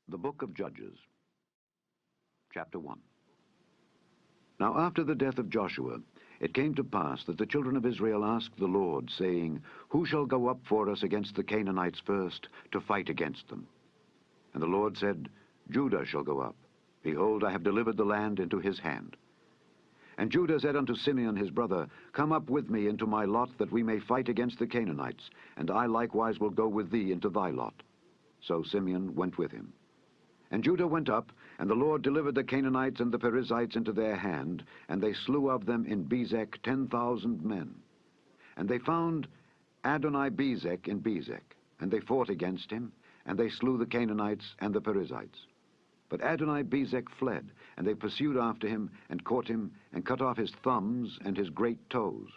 The Book of Judges, Chapter 1. Now after the death of Joshua, it came to pass that the children of Israel asked the Lord, saying, Who shall go up for us against the Canaanites first, to fight against them? And the Lord said, Judah shall go up. Behold, I have delivered the land into his hand. And Judah said unto Simeon his brother, Come up with me into my lot, that we may fight against the Canaanites, and I likewise will go with thee into thy lot. So Simeon went with him. And Judah went up, and the Lord delivered the Canaanites and the Perizzites into their hand, and they slew of them in Bezek 10,000 men. And they found Adoni-Bezek in Bezek, and they fought against him, and they slew the Canaanites and the Perizzites. But Adoni-Bezek fled, and they pursued after him, and caught him, and cut off his thumbs and his great toes.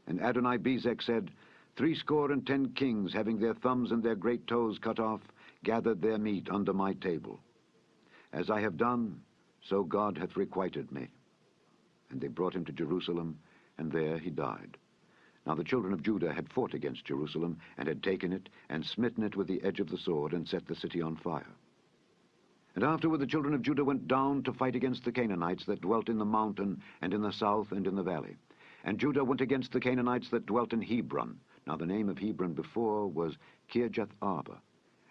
And Adoni-Bezek said, 70 kings, having their thumbs and their great toes cut off, gathered their meat under my table. As I have done, so God hath requited me. And they brought him to Jerusalem, and there he died. Now the children of Judah had fought against Jerusalem, and had taken it, and smitten it with the edge of the sword, and set the city on fire. And afterward the children of Judah went down to fight against the Canaanites that dwelt in the mountain, and in the south, and in the valley. And Judah went against the Canaanites that dwelt in Hebron. Now the name of Hebron before was Kirjath-arba.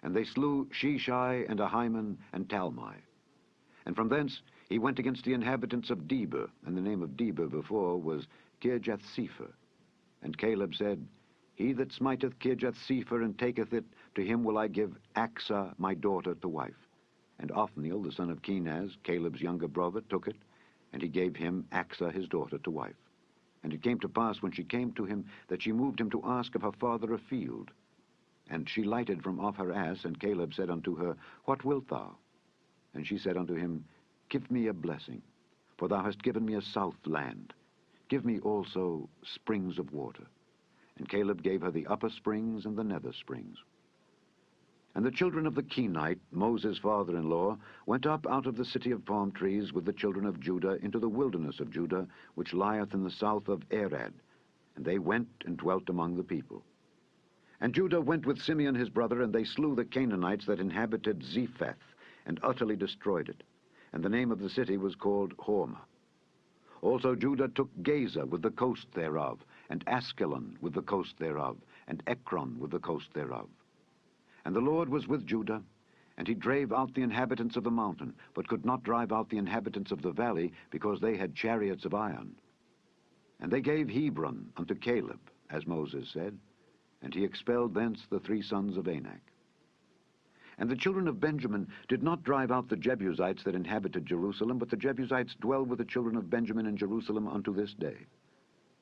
And they slew Sheshai, and Ahiman, and Talmai. And from thence he went against the inhabitants of Debir, and the name of Debir before was Kirjath-sepher. And Caleb said, He that smiteth Kirjath-sepher and taketh it, to him will I give Achsah my daughter to wife. And Othniel, the son of Kenaz, Caleb's younger brother, took it, and he gave him Achsah his daughter to wife. And it came to pass, when she came to him, that she moved him to ask of her father a field. And she lighted from off her ass, and Caleb said unto her, What wilt thou? And she said unto him, Give me a blessing, for thou hast given me a south land. Give me also springs of water. And Caleb gave her the upper springs and the nether springs. And the children of the Kenite, Moses' father-in-law, went up out of the city of palm trees with the children of Judah into the wilderness of Judah, which lieth in the south of Arad. And they went and dwelt among the people. And Judah went with Simeon his brother, and they slew the Canaanites that inhabited Zephath, and utterly destroyed it. And the name of the city was called Hormah. Also Judah took Gaza with the coast thereof, and Askelon with the coast thereof, and Ekron with the coast thereof. And the Lord was with Judah, and he drave out the inhabitants of the mountain, but could not drive out the inhabitants of the valley, because they had chariots of iron. And they gave Hebron unto Caleb, as Moses said, and he expelled thence the 3 sons of Anak. And the children of Benjamin did not drive out the Jebusites that inhabited Jerusalem, but the Jebusites dwell with the children of Benjamin in Jerusalem unto this day.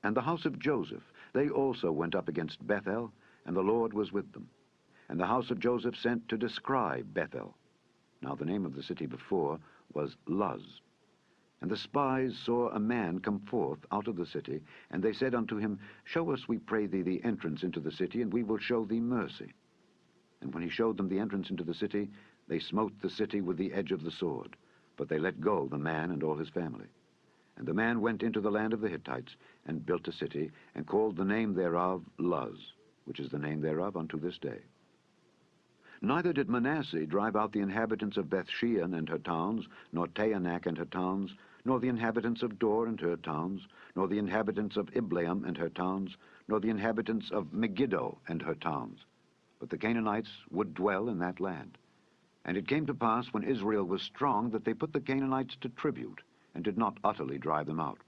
And the house of Joseph, they also went up against Bethel, and the Lord was with them. And the house of Joseph sent to descry Bethel. Now the name of the city before was Luz. And the spies saw a man come forth out of the city, and they said unto him, Show us, we pray thee, the entrance into the city, and we will show thee mercy. And when he showed them the entrance into the city, they smote the city with the edge of the sword, but they let go the man and all his family. And the man went into the land of the Hittites, and built a city, and called the name thereof Luz, which is the name thereof unto this day. Neither did Manasseh drive out the inhabitants of Bethshean and her towns, nor Taanach and her towns, nor the inhabitants of Dor and her towns, nor the inhabitants of Ibleam and her towns, nor the inhabitants of Megiddo and her towns. But the Canaanites would dwell in that land. And it came to pass, when Israel was strong, that they put the Canaanites to tribute, and did not utterly drive them out.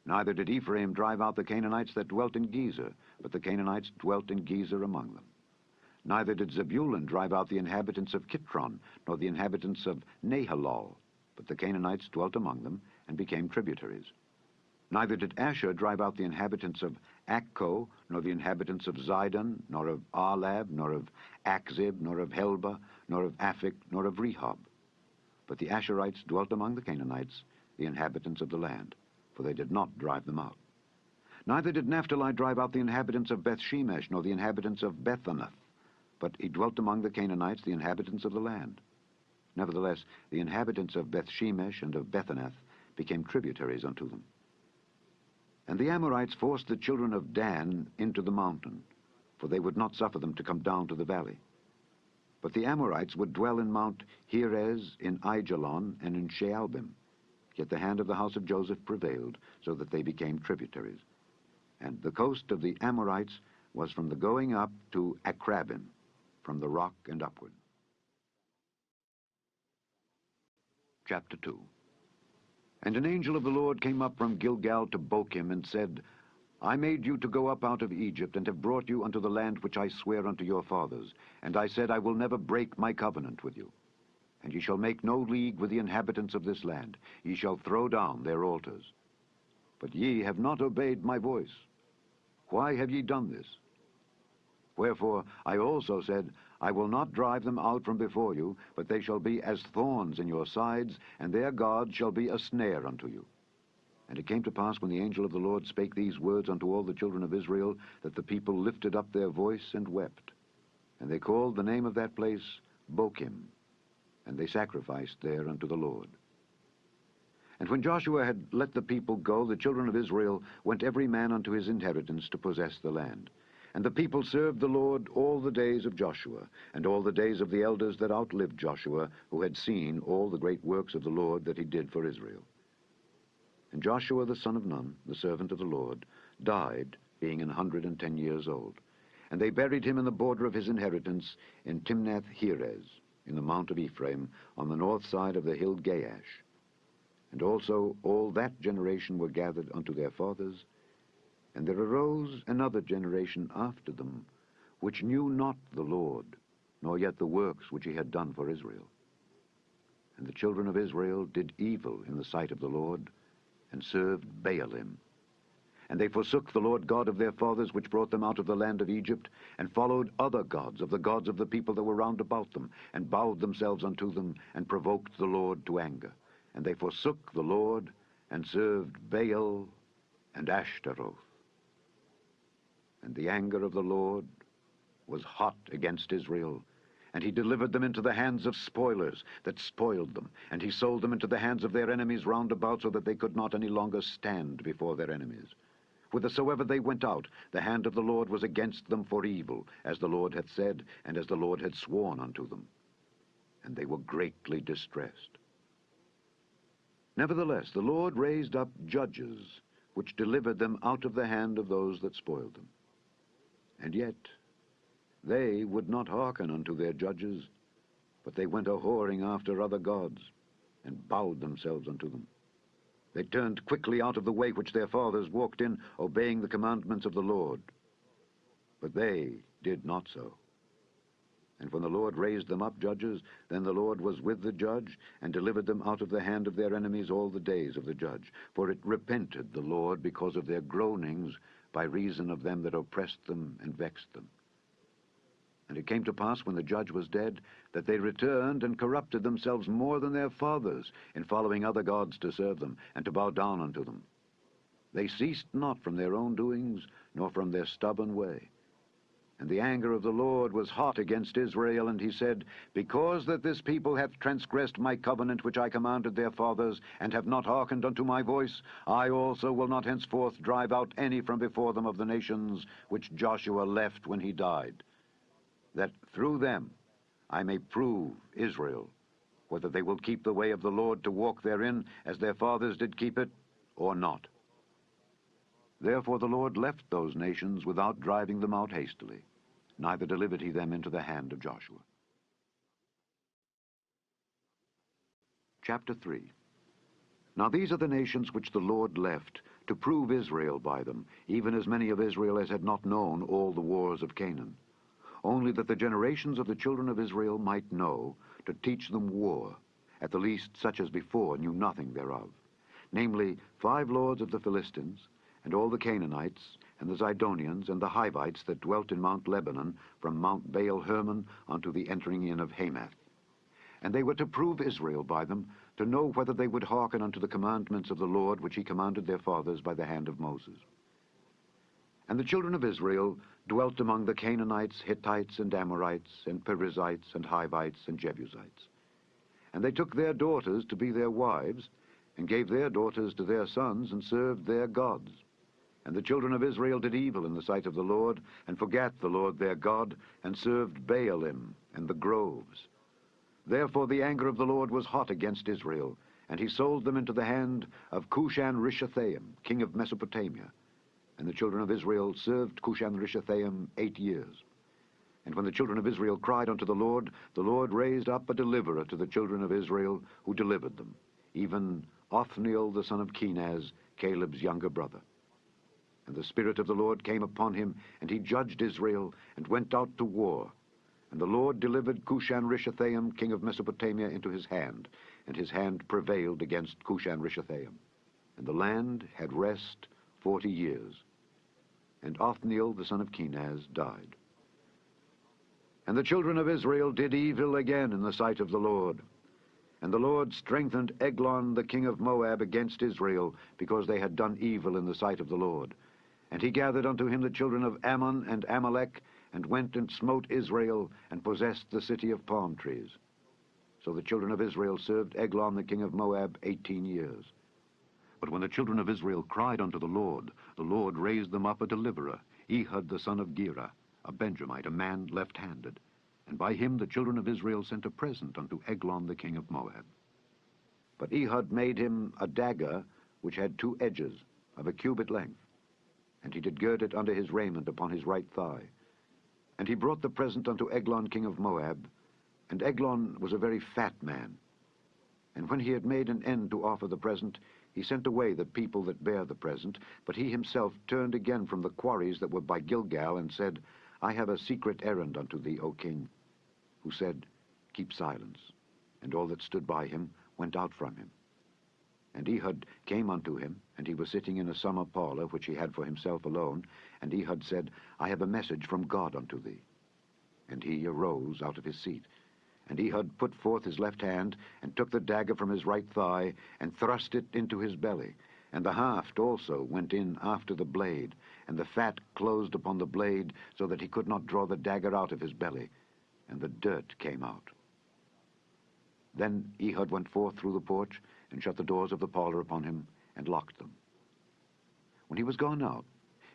Neither did Ephraim drive out the Canaanites that dwelt in Gezer, but the Canaanites dwelt in Gezer among them. Neither did Zebulun drive out the inhabitants of Kitron, nor the inhabitants of Nahalol, but the Canaanites dwelt among them, and became tributaries. Neither did Asher drive out the inhabitants of Akko, nor the inhabitants of Zidon, nor of Arlab, nor of Achzib, nor of Helba, nor of Aphik, nor of Rehob. But the Asherites dwelt among the Canaanites, the inhabitants of the land, for they did not drive them out. Neither did Naphtali drive out the inhabitants of Bethshemesh, nor the inhabitants of Bethanath, but he dwelt among the Canaanites, the inhabitants of the land. Nevertheless, the inhabitants of Bethshemesh and of Bethanath became tributaries unto them. And the Amorites forced the children of Dan into the mountain, for they would not suffer them to come down to the valley. But the Amorites would dwell in Mount Heres, in Aijalon, and in Shaalbim. Yet the hand of the house of Joseph prevailed, so that they became tributaries. And the coast of the Amorites was from the going up to Akrabim, from the rock and upward. Chapter 2. And an angel of the Lord came up from Gilgal to Bochim, and said, I made you to go up out of Egypt, and have brought you unto the land which I swear unto your fathers. And I said, I will never break my covenant with you. And ye shall make no league with the inhabitants of this land. Ye shall throw down their altars. But ye have not obeyed my voice. Why have ye done this? Wherefore I also said, I will not drive them out from before you, but they shall be as thorns in your sides, and their God shall be a snare unto you. And it came to pass, when the angel of the Lord spake these words unto all the children of Israel, that the people lifted up their voice and wept. And they called the name of that place Bochim, and they sacrificed there unto the Lord. And when Joshua had let the people go, the children of Israel went every man unto his inheritance to possess the land. And the people served the Lord all the days of Joshua, and all the days of the elders that outlived Joshua, who had seen all the great works of the Lord that he did for Israel. And Joshua the son of Nun, the servant of the Lord, died, being 110 years old. And they buried him in the border of his inheritance in Timnath-Heres, in the mount of Ephraim, on the north side of the hill Gaash. And also all that generation were gathered unto their fathers. And there arose another generation after them, which knew not the Lord, nor yet the works which he had done for Israel. And the children of Israel did evil in the sight of the Lord, and served Baalim. And they forsook the Lord God of their fathers, which brought them out of the land of Egypt, and followed other gods of the people that were round about them, and bowed themselves unto them, and provoked the Lord to anger. And they forsook the Lord, and served Baal and Ashtaroth. And the anger of the Lord was hot against Israel, and he delivered them into the hands of spoilers that spoiled them, and he sold them into the hands of their enemies round about, so that they could not any longer stand before their enemies. Whithersoever they went out, the hand of the Lord was against them for evil, as the Lord hath said, and as the Lord had sworn unto them. And they were greatly distressed. Nevertheless, the Lord raised up judges, which delivered them out of the hand of those that spoiled them. And yet they would not hearken unto their judges, but they went a-whoring after other gods, and bowed themselves unto them. They turned quickly out of the way which their fathers walked in, obeying the commandments of the Lord. But they did not so. And when the Lord raised them up judges, then the Lord was with the judge, and delivered them out of the hand of their enemies all the days of the judge. For it repented the Lord because of their groanings, by reason of them that oppressed them and vexed them. And it came to pass, when the judge was dead, that they returned and corrupted themselves more than their fathers, in following other gods to serve them, and to bow down unto them. They ceased not from their own doings, nor from their stubborn way. And the anger of the Lord was hot against Israel, and he said, Because that this people hath transgressed my covenant which I commanded their fathers, and have not hearkened unto my voice, I also will not henceforth drive out any from before them of the nations which Joshua left when he died, that through them I may prove Israel, whether they will keep the way of the Lord to walk therein, as their fathers did keep it, or not. Therefore the Lord left those nations without driving them out hastily, neither delivered he them into the hand of Joshua. Chapter 3. Now these are the nations which the Lord left, to prove Israel by them, even as many of Israel as had not known all the wars of Canaan, only that the generations of the children of Israel might know, to teach them war, at the least such as before knew nothing thereof, namely 5 lords of the Philistines, and all the Canaanites, and the Zidonians, and the Hivites that dwelt in Mount Lebanon, from Mount Baal-Hermon unto the entering in of Hamath. And they were to prove Israel by them, to know whether they would hearken unto the commandments of the Lord, which he commanded their fathers by the hand of Moses. And the children of Israel dwelt among the Canaanites, Hittites, and Amorites, and Perizzites, and Hivites, and Jebusites. And they took their daughters to be their wives, and gave their daughters to their sons, and served their gods. And the children of Israel did evil in the sight of the Lord, and forgat the Lord their God, and served Baalim and the groves. Therefore the anger of the Lord was hot against Israel, and he sold them into the hand of 𝘒𝘪𝘯𝘪𝘮, king of Mesopotamia. And the children of Israel served 𝘒𝘪𝘯𝘪𝘮 8 years. And when the children of Israel cried unto the Lord raised up a deliverer to the children of Israel, who delivered them, even Othniel the son of Kenaz, Caleb's younger brother. And the Spirit of the Lord came upon him, and he judged Israel, and went out to war. And the Lord delivered 𝘒𝘪𝘯𝘪𝘮, king of Mesopotamia, into his hand, and his hand prevailed against 𝘒𝘪𝘯𝘪. And the land had rest 40 years. And Othniel the son of Kenaz died. And the children of Israel did evil again in the sight of the Lord. And the Lord strengthened Eglon the king of Moab against Israel, because they had done evil in the sight of the Lord. And he gathered unto him the children of Ammon and Amalek, and went and smote Israel, and possessed the city of palm trees. So the children of Israel served Eglon the king of Moab 18 years. But when the children of Israel cried unto the Lord raised them up a deliverer, Ehud the son of Gera, a Benjamite, a man left-handed. And by him the children of Israel sent a present unto Eglon the king of Moab. But Ehud made him a dagger which had 2 edges, of a cubit length, and he did gird it under his raiment upon his right thigh. And he brought the present unto Eglon king of Moab, and Eglon was a very fat man. And when he had made an end to offer the present, he sent away the people that bare the present, but he himself turned again from the quarries that were by Gilgal, and said, I have a secret errand unto thee, O king. Who said, Keep silence. And all that stood by him went out from him. And Ehud came unto him, and he was sitting in a summer parlor, which he had for himself alone. And Ehud said, I have a message from God unto thee. And he arose out of his seat. And Ehud put forth his left hand, and took the dagger from his right thigh, and thrust it into his belly. And the haft also went in after the blade, and the fat closed upon the blade, so that he could not draw the dagger out of his belly, and the dirt came out. Then Ehud went forth through the porch, and shut the doors of the parlor upon him, and locked them. When he was gone out,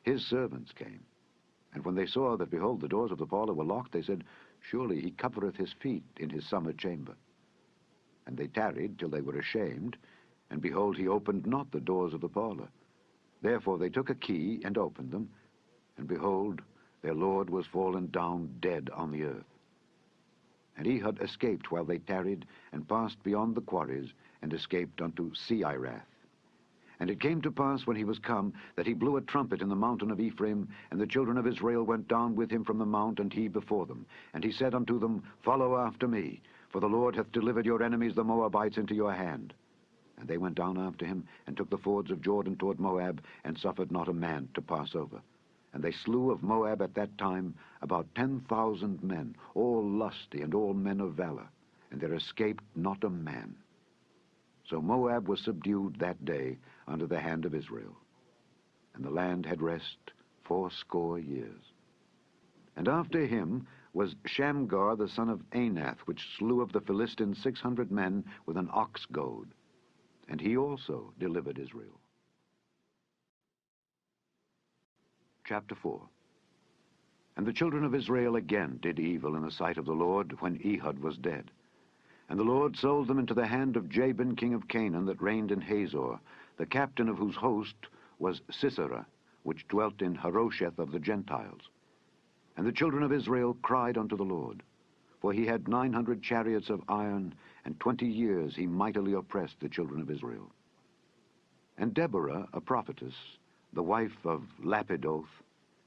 his servants came, and when they saw that, behold, the doors of the parlor were locked, they said, Surely he covereth his feet in his summer chamber. And they tarried till they were ashamed, and behold, he opened not the doors of the parlor. Therefore they took a key, and opened them, and behold, their lord was fallen down dead on the earth. And Ehud escaped while they tarried, and passed beyond the quarries, and escaped unto Seirath. And it came to pass, when he was come, that he blew a trumpet in the mountain of Ephraim, and the children of Israel went down with him from the mount, and he before them. And he said unto them, Follow after me, for the Lord hath delivered your enemies the Moabites into your hand. And they went down after him, and took the fords of Jordan toward Moab, and suffered not a man to pass over. And they slew of Moab at that time about 10,000 men, all lusty and all men of valor, and there escaped not a man. So Moab was subdued that day under the hand of Israel. And the land had rest 80 years. And after him was Shamgar the son of Anath, which slew of the Philistines 600 men with an ox goad. And he also delivered Israel. Chapter 4. And the children of Israel again did evil in the sight of the Lord, when Ehud was dead. And the Lord sold them into the hand of Jabin king of Canaan, that reigned in Hazor, the captain of whose host was Sisera, which dwelt in Harosheth of the Gentiles. And the children of Israel cried unto the Lord, for he had 900 chariots of iron, and 20 years he mightily oppressed the children of Israel. And Deborah, a prophetess, the wife of Lapidoth,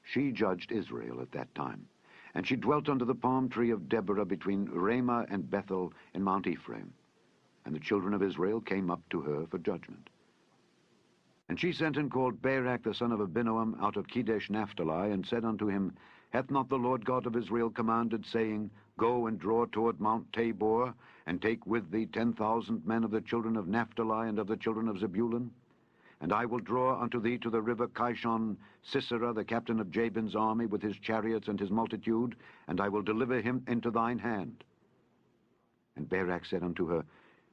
she judged Israel at that time. And she dwelt under the palm tree of Deborah between Ramah and Bethel in Mount Ephraim. And the children of Israel came up to her for judgment. And she sent and called Barak the son of Abinoam out of Kedesh Naphtali, and said unto him, Hath not the Lord God of Israel commanded, saying, Go and draw toward Mount Tabor, and take with thee 10,000 men of the children of Naphtali and of the children of Zebulun? And I will draw unto thee to the river Kishon Sisera, the captain of Jabin's army, with his chariots and his multitude, and I will deliver him into thine hand. And Barak said unto her,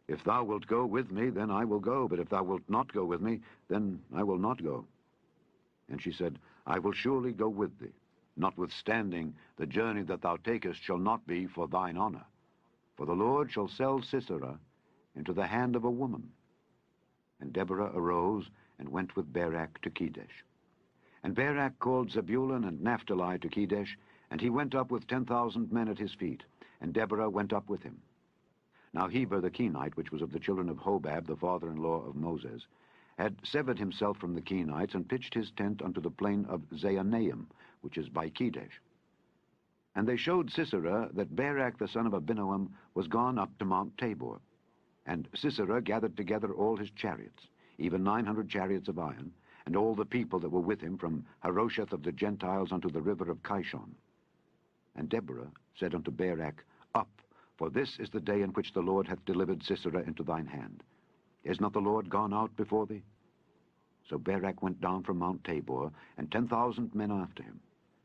If thou wilt go with me, then I will go, but if thou wilt not go with me, then I will not go. And she said, I will surely go with thee. Notwithstanding, the journey that thou takest shall not be for thine honor. For the Lord shall sell Sisera into the hand of a woman. And Deborah arose and went with Barak to Kedesh. And Barak called Zebulun and Naphtali to Kedesh, and he went up with 10,000 men at his feet, and Deborah went up with him. Now Heber the Kenite, which was of the children of Hobab, the father-in-law of Moses, had severed himself from the Kenites, and pitched his tent unto the plain of Zaanaim, which is by Kedesh. And they showed Sisera that Barak the son of Abinoam was gone up to Mount Tabor. And Sisera gathered together all his chariots, even 900 chariots of iron, and all the people that were with him from Harosheth of the Gentiles unto the river of Kishon. And Deborah said unto Barak, Up, for this is the day in which the Lord hath delivered Sisera into thine hand. Is not the Lord gone out before thee? So Barak went down from Mount Tabor, and 10,000 men after him.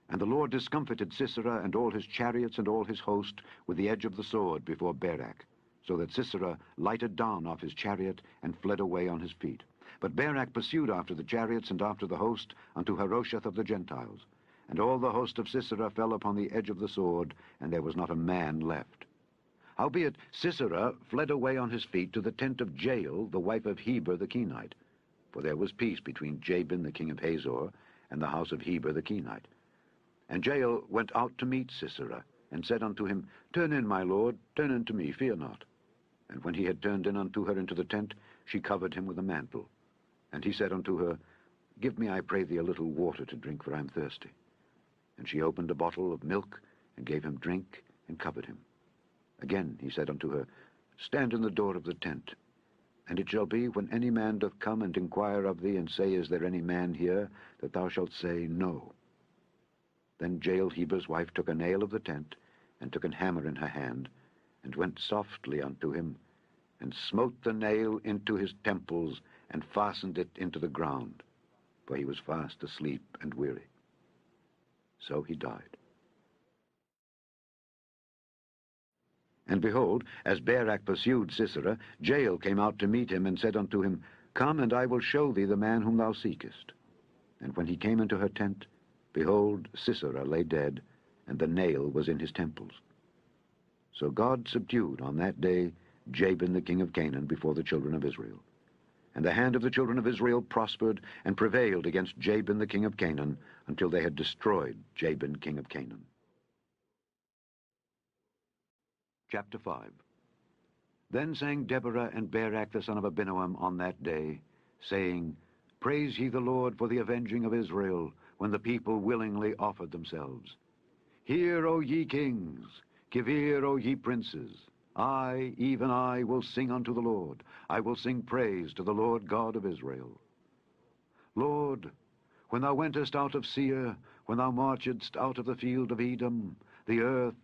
And the Lord discomfited Sisera and all his chariots and all his host with the edge of the sword before Barak, so that Sisera lighted down off his chariot and fled away on his feet. But Barak pursued after the chariots and after the host unto Harosheth of the Gentiles. And all the host of Sisera fell upon the edge of the sword, and there was not a man left. Howbeit Sisera fled away on his feet to the tent of Jael, the wife of Heber the Kenite. For there was peace between Jabin the king of Hazor and the house of Heber the Kenite. And Jael went out to meet Sisera, and said unto him, Turn in, my lord, turn in to me, fear not. And when he had turned in unto her into the tent, she covered him with a mantle. And he said unto her, Give me, I pray thee, a little water to drink, for I am thirsty. And she opened a bottle of milk, and gave him drink, and covered him. Again he said unto her, Stand in the door of the tent. And it shall be, when any man doth come and inquire of thee, and say, Is there any man here? That thou shalt say, No. Then Jael Heber's wife took a nail of the tent, and took an hammer in her hand, and went softly unto him, and smote the nail into his temples, and fastened it into the ground, for he was fast asleep and weary. So he died. And behold, as Barak pursued Sisera, Jael came out to meet him, and said unto him, Come, and I will show thee the man whom thou seekest. And when he came into her tent, behold, Sisera lay dead, and the nail was in his temples. So God subdued on that day Jabin the king of Canaan before the children of Israel. And the hand of the children of Israel prospered and prevailed against Jabin the king of Canaan, until they had destroyed Jabin king of Canaan. Chapter 5. Then sang Deborah and Barak the son of Abinoam on that day, saying, Praise ye the Lord for the avenging of Israel, when the people willingly offered themselves. Hear, O ye kings, give ear, O ye princes. I, even I, will sing unto the Lord. I will sing praise to the Lord God of Israel. Lord, when thou wentest out of Seir, when thou marchedst out of the field of Edom, the earth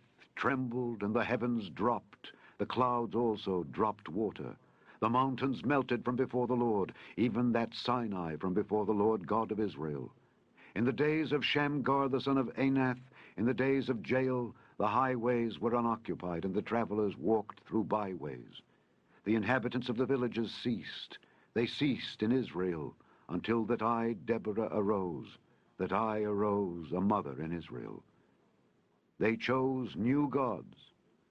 trembled, and the heavens dropped. The clouds also dropped water. The mountains melted from before the Lord, even that Sinai from before the Lord God of Israel. In the days of Shamgar the son of Anath, in the days of Jael, the highways were unoccupied, and the travelers walked through byways. The inhabitants of the villages ceased. They ceased in Israel, until that I, Deborah, arose, that I arose, a mother in Israel. They chose new gods.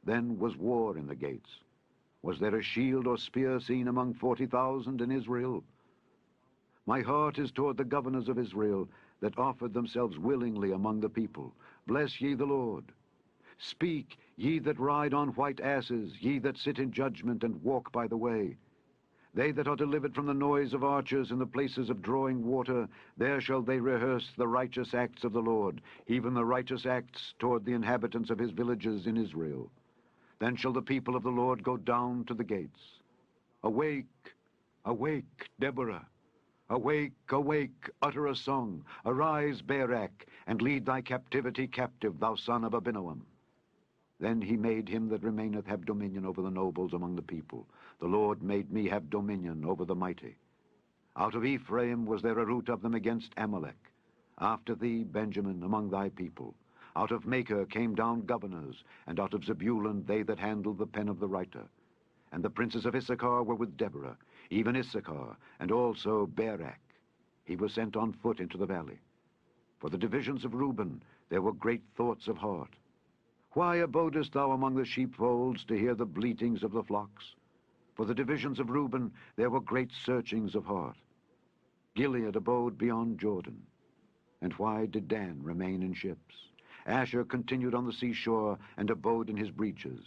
Then was war in the gates. Was there a shield or spear seen among 40,000 in Israel? My heart is toward the governors of Israel, that offered themselves willingly among the people. Bless ye the Lord. Speak, ye that ride on white asses, ye that sit in judgment and walk by the way. They that are delivered from the noise of archers in the places of drawing water, there shall they rehearse the righteous acts of the Lord, even the righteous acts toward the inhabitants of his villages in Israel. Then shall the people of the Lord go down to the gates. Awake, awake, Deborah. Awake, awake, utter a song. Arise, Barak, and lead thy captivity captive, thou son of Abinoam. Then he made him that remaineth have dominion over the nobles among the people. The Lord made me have dominion over the mighty. Out of Ephraim was there a root of them against Amalek. After thee, Benjamin, among thy people. Out of Machir came down governors, and out of Zebulun they that handled the pen of the writer. And the princes of Issachar were with Deborah, even Issachar, and also Barak. he was sent on foot into the valley. For the divisions of Reuben there were great thoughts of heart. Why abodest thou among the sheepfolds to hear the bleatings of the flocks? For the divisions of Reuben there were great searchings of heart. Gilead abode beyond Jordan. And why did Dan remain in ships? Asher continued on the seashore and abode in his breaches.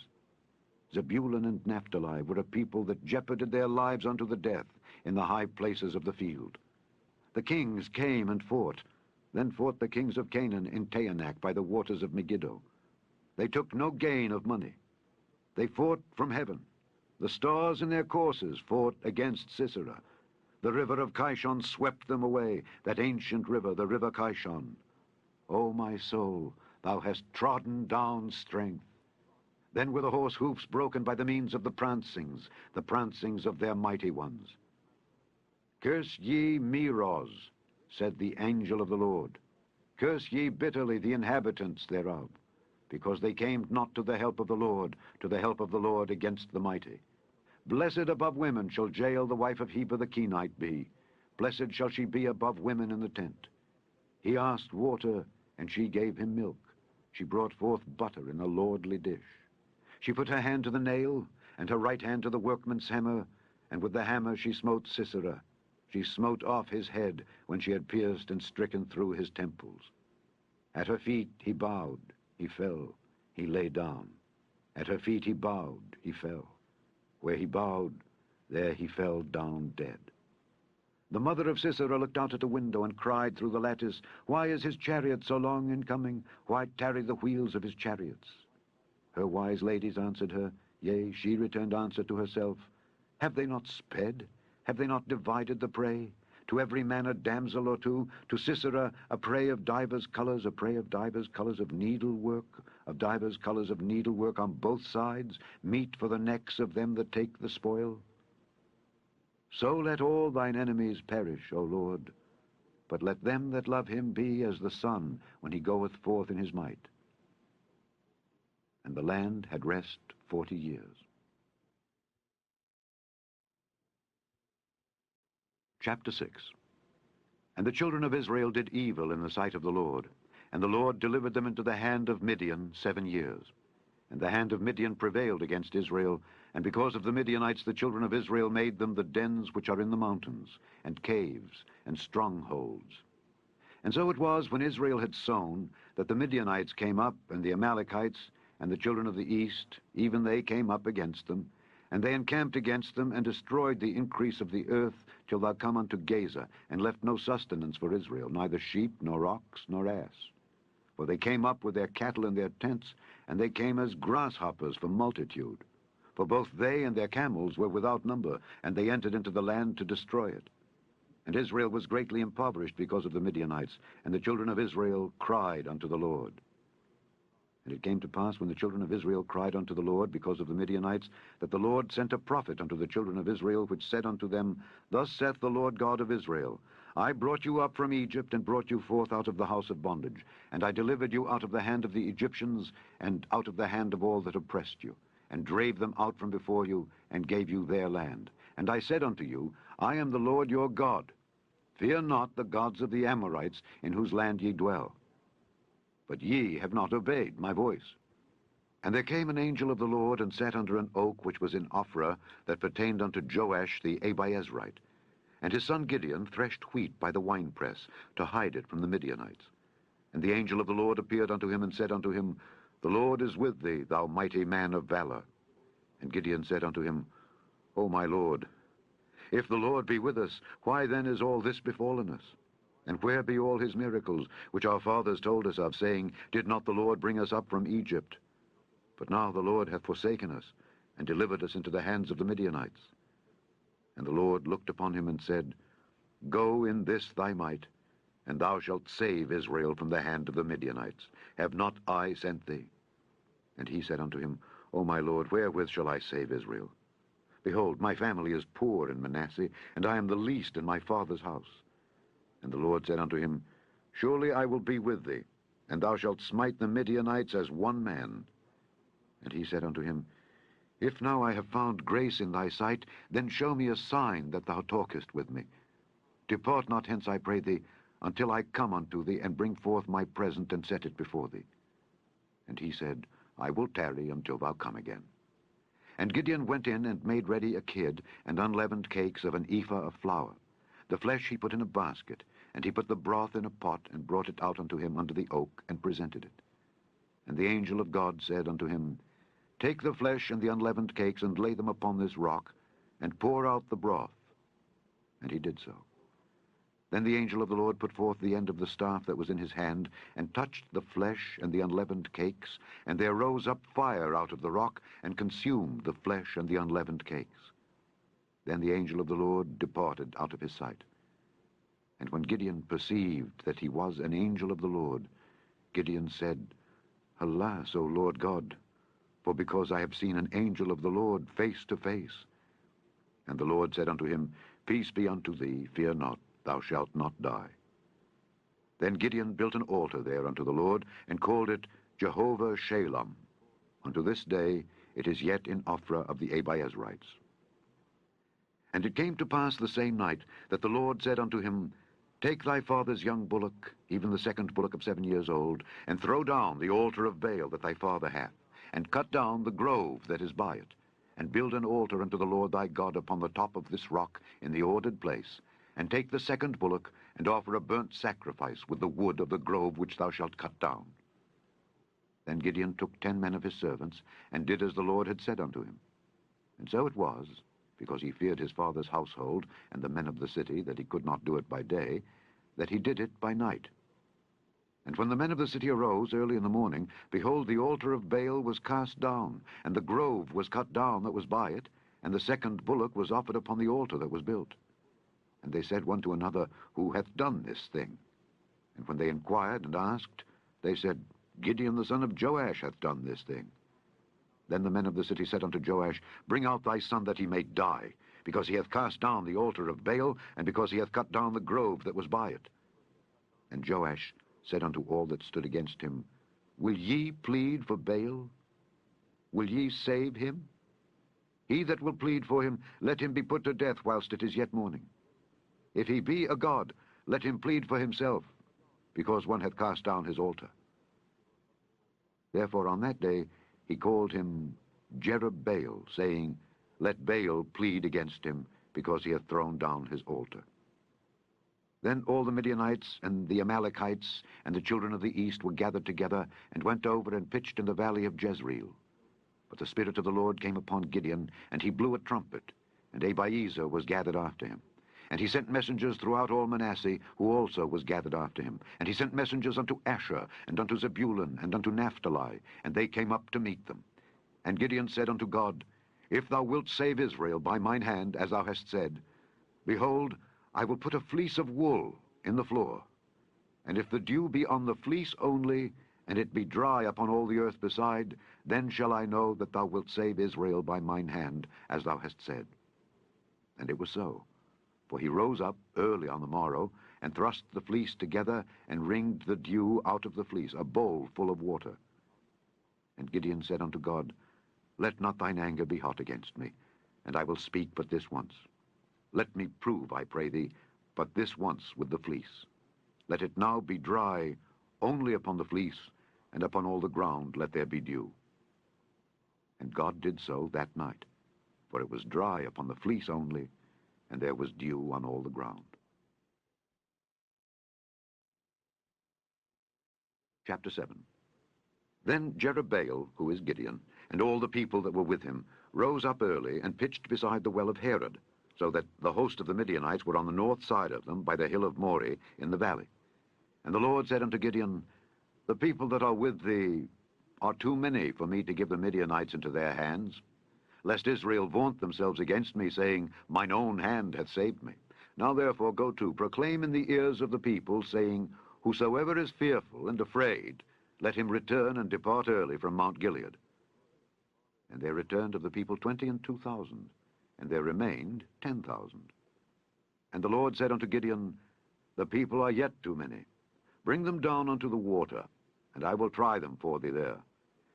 Zebulun and Naphtali were a people that jeoparded their lives unto the death in the high places of the field. The kings came and fought. Then fought the kings of Canaan in Taanach by the waters of Megiddo. They took no gain of money. They fought from heaven. The stars in their courses fought against Sisera. The river of Kishon swept them away, that ancient river, the river Kishon. O my soul, thou hast trodden down strength. Then were the horse hoofs broken by the means of the prancings of their mighty ones. Curse ye Meroz, said the angel of the Lord. Curse ye bitterly the inhabitants thereof, because they came not to the help of the Lord against the mighty. Blessed above women shall Jael the wife of Heber the Kenite be. Blessed shall she be above women in the tent. He asked water, and she gave him milk. She brought forth butter in a lordly dish. She put her hand to the nail, and her right hand to the workman's hammer, and with the hammer she smote Sisera. She smote off his head when she had pierced and stricken through his temples. At her feet he bowed, he fell, he lay down. At her feet he bowed, he fell. Where he bowed, there he fell down dead. The mother of Sisera looked out at the window and cried through the lattice, Why is his chariot so long in coming? Why tarry the wheels of his chariots? Her wise ladies answered her, yea, she returned answer to herself, Have they not sped? Have they not divided the prey? To every man a damsel or two, to Sisera a prey of divers colors, a prey of divers colors of needlework, on both sides, meat for the necks of them that take the spoil. So let all thine enemies perish, O Lord, but let them that love him be as the sun when he goeth forth in his might. And the land had rest 40 years. Chapter 6. And the children of Israel did evil in the sight of the Lord, and the Lord delivered them into the hand of Midian 7 years. And the hand of Midian prevailed against Israel, and because of the Midianites the children of Israel made them the dens which are in the mountains, and caves, and strongholds. And so it was, when Israel had sown, that the Midianites came up, and the Amalekites, and the children of the east, even they came up against them, and they encamped against them, and destroyed the increase of the earth, till thou come unto Gaza, and left no sustenance for Israel, neither sheep, nor ox, nor ass. For they came up with their cattle in their tents, and they came as grasshoppers for multitude. For both they and their camels were without number, and they entered into the land to destroy it. And Israel was greatly impoverished because of the Midianites, and the children of Israel cried unto the Lord. And it came to pass, when the children of Israel cried unto the Lord because of the Midianites, that the Lord sent a prophet unto the children of Israel, which said unto them, Thus saith the Lord God of Israel, I brought you up from Egypt, and brought you forth out of the house of bondage, and I delivered you out of the hand of the Egyptians, and out of the hand of all that oppressed you, and drave them out from before you, and gave you their land. And I said unto you, I am the Lord your God. Fear not the gods of the Amorites, in whose land ye dwell. But ye have not obeyed my voice. And there came an angel of the Lord, and sat under an oak which was in Ophrah, that pertained unto Joash the Abiezrite. And his son Gideon threshed wheat by the winepress, to hide it from the Midianites. And the angel of the Lord appeared unto him, and said unto him, The Lord is with thee, thou mighty man of valor. And Gideon said unto him, O my Lord, if the Lord be with us, why then is all this befallen us? And where be all his miracles, which our fathers told us of, saying, Did not the Lord bring us up from Egypt? But now the Lord hath forsaken us, and delivered us into the hands of the Midianites. And the Lord looked upon him, and said, Go in this thy might, and thou shalt save Israel from the hand of the Midianites. Have not I sent thee? And he said unto him, O my Lord, wherewith shall I save Israel? Behold, my family is poor in Manasseh, and I am the least in my father's house. And the Lord said unto him, Surely I will be with thee, and thou shalt smite the Midianites as one man. And he said unto him, If now I have found grace in thy sight, then show me a sign that thou talkest with me. Depart not hence, I pray thee, until I come unto thee, and bring forth my present, and set it before thee. And he said, I will tarry until thou come again. And Gideon went in and made ready a kid, and unleavened cakes of an ephah of flour. The flesh he put in a basket, and he put the broth in a pot, and brought it out unto him under the oak, and presented it. And the angel of God said unto him, Take the flesh and the unleavened cakes, and lay them upon this rock, and pour out the broth. And he did so. Then the angel of the Lord put forth the end of the staff that was in his hand, and touched the flesh and the unleavened cakes, and there rose up fire out of the rock, and consumed the flesh and the unleavened cakes. Then the angel of the Lord departed out of his sight. And when Gideon perceived that he was an angel of the Lord, Gideon said, Alas, O Lord God, for because I have seen an angel of the Lord face to face. And the Lord said unto him, Peace be unto thee, fear not, thou shalt not die. Then Gideon built an altar there unto the Lord, and called it Jehovah Shalom. Unto this day it is yet in Ophrah of the Abiezrites. And it came to pass the same night that the Lord said unto him, Take thy father's young bullock, even the second bullock of 7 years old, and throw down the altar of Baal that thy father hath, and cut down the grove that is by it, and build an altar unto the Lord thy God upon the top of this rock in the ordered place, and take the second bullock, and offer a burnt sacrifice with the wood of the grove which thou shalt cut down. Then Gideon took 10 men of his servants, and did as the Lord had said unto him. And so it was, because he feared his father's household and the men of the city, that he could not do it by day, that he did it by night. And when the men of the city arose early in the morning, behold, the altar of Baal was cast down, and the grove was cut down that was by it, and the second bullock was offered upon the altar that was built. And they said one to another, Who hath done this thing? And when they inquired and asked, they said, Gideon the son of Joash hath done this thing. Then the men of the city said unto Joash, Bring out thy son that he may die, because he hath cast down the altar of Baal, and because he hath cut down the grove that was by it. And Joash said unto all that stood against him, Will ye plead for Baal? Will ye save him? He that will plead for him, let him be put to death whilst it is yet morning. If he be a god, let him plead for himself, because one hath cast down his altar. Therefore on that day he called him Jerubbaal, saying, Let Baal plead against him, because he hath thrown down his altar. Then all the Midianites and the Amalekites and the children of the east were gathered together, and went over and pitched in the valley of Jezreel. But the Spirit of the Lord came upon Gideon, and he blew a trumpet, and Abiezer was gathered after him. And he sent messengers throughout all Manasseh, who also was gathered after him. And he sent messengers unto Asher, and unto Zebulun, and unto Naphtali, and they came up to meet them. And Gideon said unto God, If thou wilt save Israel by mine hand, as thou hast said, behold, I will put a fleece of wool in the floor. And if the dew be on the fleece only, and it be dry upon all the earth beside, then shall I know that thou wilt save Israel by mine hand, as thou hast said. And it was so. For he rose up early on the morrow, and thrust the fleece together, and wringed the dew out of the fleece, a bowl full of water. And Gideon said unto God, Let not thine anger be hot against me, and I will speak but this once. Let me prove, I pray thee, but this once with the fleece. Let it now be dry only upon the fleece, and upon all the ground let there be dew. And God did so that night, for it was dry upon the fleece only, and there was dew on all the ground. Chapter 7. Then Jerubbaal, who is Gideon, and all the people that were with him, rose up early, and pitched beside the well of Herod, so that the host of the Midianites were on the north side of them, by the hill of Moreh, in the valley. And the Lord said unto Gideon, The people that are with thee are too many for me to give the Midianites into their hands, lest Israel vaunt themselves against me, saying, Mine own hand hath saved me. Now therefore go to, proclaim in the ears of the people, saying, Whosoever is fearful and afraid, let him return and depart early from Mount Gilead. And there returned of the people 22,000, and there remained 10,000. And the Lord said unto Gideon, The people are yet too many. Bring them down unto the water, and I will try them for thee there.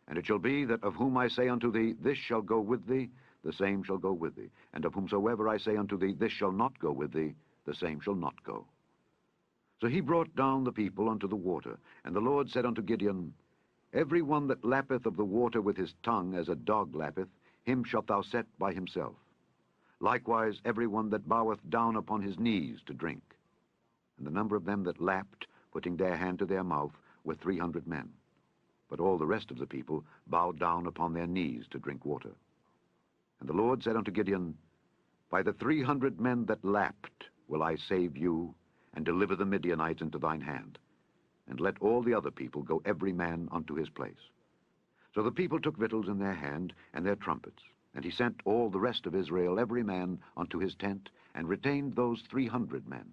And it shall be that of whom I say unto thee, This shall go with thee, the same shall go with thee. And of whomsoever I say unto thee, This shall not go with thee, the same shall not go. So he brought down the people unto the water, and the Lord said unto Gideon, Every one that lappeth of the water with his tongue as a dog lappeth, him shalt thou set by himself. Likewise every one that boweth down upon his knees to drink. And the number of them that lapped, putting their hand to their mouth, were 300 men. But all the rest of the people bowed down upon their knees to drink water. And the Lord said unto Gideon, By the 300 men that lapped will I save you, and deliver the Midianites into thine hand. And let all the other people go every man unto his place. So the people took victuals in their hand, and their trumpets. And he sent all the rest of Israel every man unto his tent, and retained those 300 men.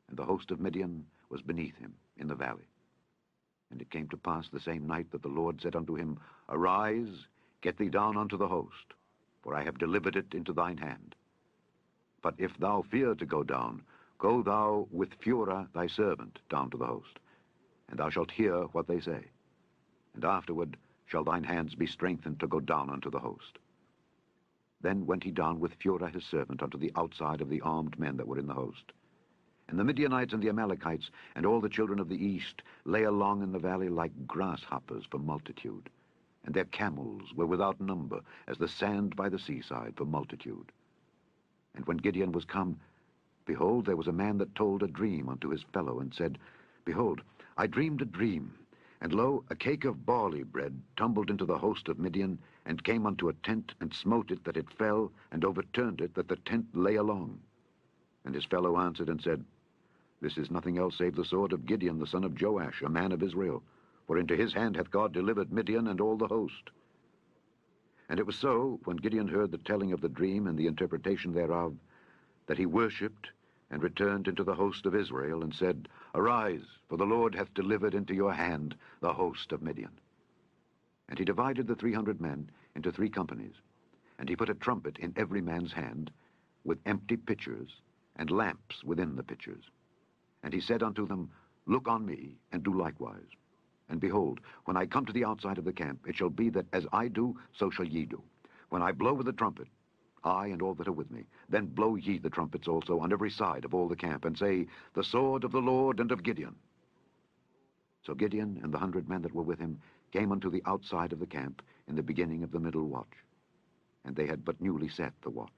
And the host of Midian was beneath him in the valley. And it came to pass the same night that the Lord said unto him, Arise, get thee down unto the host, for I have delivered it into thine hand. But if thou fear to go down, go thou with 𝘰𝘪𝘯𝘪 thy servant down to the host, and thou shalt hear what they say. And afterward shall thine hands be strengthened to go down unto the host. Then went he down with 𝘰𝘪𝘯 his servant unto the outside of the armed men that were in the host. And the Midianites and the Amalekites and all the children of the east lay along in the valley like grasshoppers for multitude, and their camels were without number, as the sand by the seaside for multitude. And when Gideon was come, behold, there was a man that told a dream unto his fellow, and said, Behold, I dreamed a dream, and lo, a cake of barley bread tumbled into the host of Midian, and came unto a tent, and smote it that it fell, and overturned it that the tent lay along. And his fellow answered and said, This is nothing else save the sword of Gideon the son of Joash, a man of Israel, for into his hand hath God delivered Midian and all the host. And it was so, when Gideon heard the telling of the dream and the interpretation thereof, that he worshipped, and returned into the host of Israel, and said, Arise, for the Lord hath delivered into your hand the host of Midian. And he divided the 300 men into 3 companies, and he put a trumpet in every man's hand, with empty pitchers, and lamps within the pitchers. And he said unto them, Look on me, and do likewise. And behold, when I come to the outside of the camp, it shall be that as I do, so shall ye do. When I blow with the trumpet, I and all that are with me, then blow ye the trumpets also on every side of all the camp, and say, The sword of the Lord and of Gideon. So Gideon and the 100 men that were with him came unto the outside of the camp in the beginning of the middle watch. And they had but newly set the watch.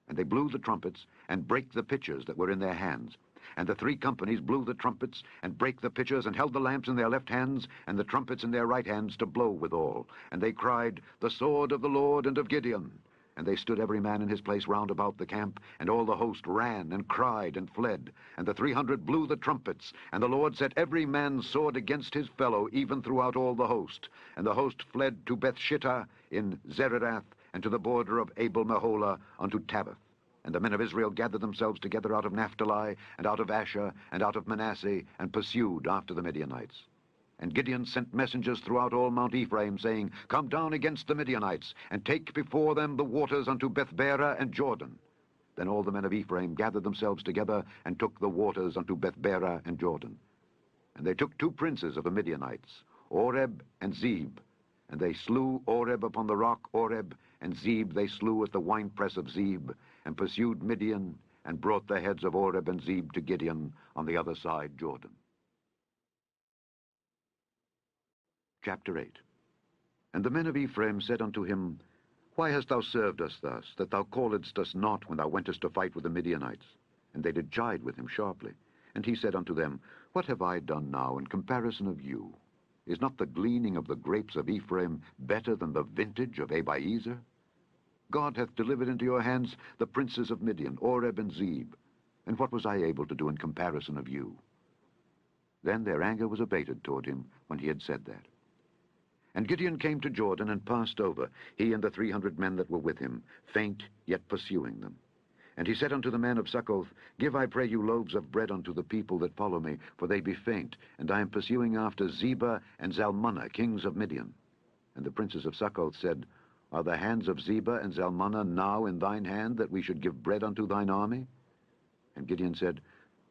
And they blew the trumpets, and brake the pitchers that were in their hands. And the 3 companies blew the trumpets, and brake the pitchers, and held the lamps in their left hands, and the trumpets in their right hands to blow withal. And they cried, The sword of the Lord and of Gideon. And they stood every man in his place round about the camp, and all the host ran, and cried, and fled. And the 300 blew the trumpets, and the Lord set every man's sword against his fellow, even throughout all the host. And the host fled to Bethshittah in Zererath, and to the border of Abel-Meholah unto Tabbath. And the men of Israel gathered themselves together out of Naphtali, and out of Asher, and out of Manasseh, and pursued after the Midianites. And Gideon sent messengers throughout all Mount Ephraim, saying, Come down against the Midianites, and take before them the waters unto Bethbara and Jordan. Then all the men of Ephraim gathered themselves together, and took the waters unto Bethbara and Jordan. And they took 2 princes of the Midianites, Oreb and Zeeb. And they slew Oreb upon the rock Oreb, and Zeeb they slew at the winepress of Zeeb, and pursued Midian, and brought the heads of Oreb and Zeeb to Gideon on the other side Jordan. Chapter 8. And the men of Ephraim said unto him, Why hast thou served us thus, that thou calledst us not when thou wentest to fight with the Midianites? And they did chide with him sharply. And he said unto them, What have I done now in comparison of you? Is not the gleaning of the grapes of Ephraim better than the vintage of Abiezer? God hath delivered into your hands the princes of Midian, Oreb and Zeeb. And what was I able to do in comparison of you? Then their anger was abated toward him when he had said that. And Gideon came to Jordan and passed over, he and the 300 men that were with him, faint, yet pursuing them. And he said unto the men of Succoth, Give, I pray you, loaves of bread unto the people that follow me, for they be faint, and I am pursuing after Zebah and Zalmunna, kings of Midian. And the princes of Succoth said, Are the hands of Zebah and Zalmunna now in thine hand, that we should give bread unto thine army? And Gideon said,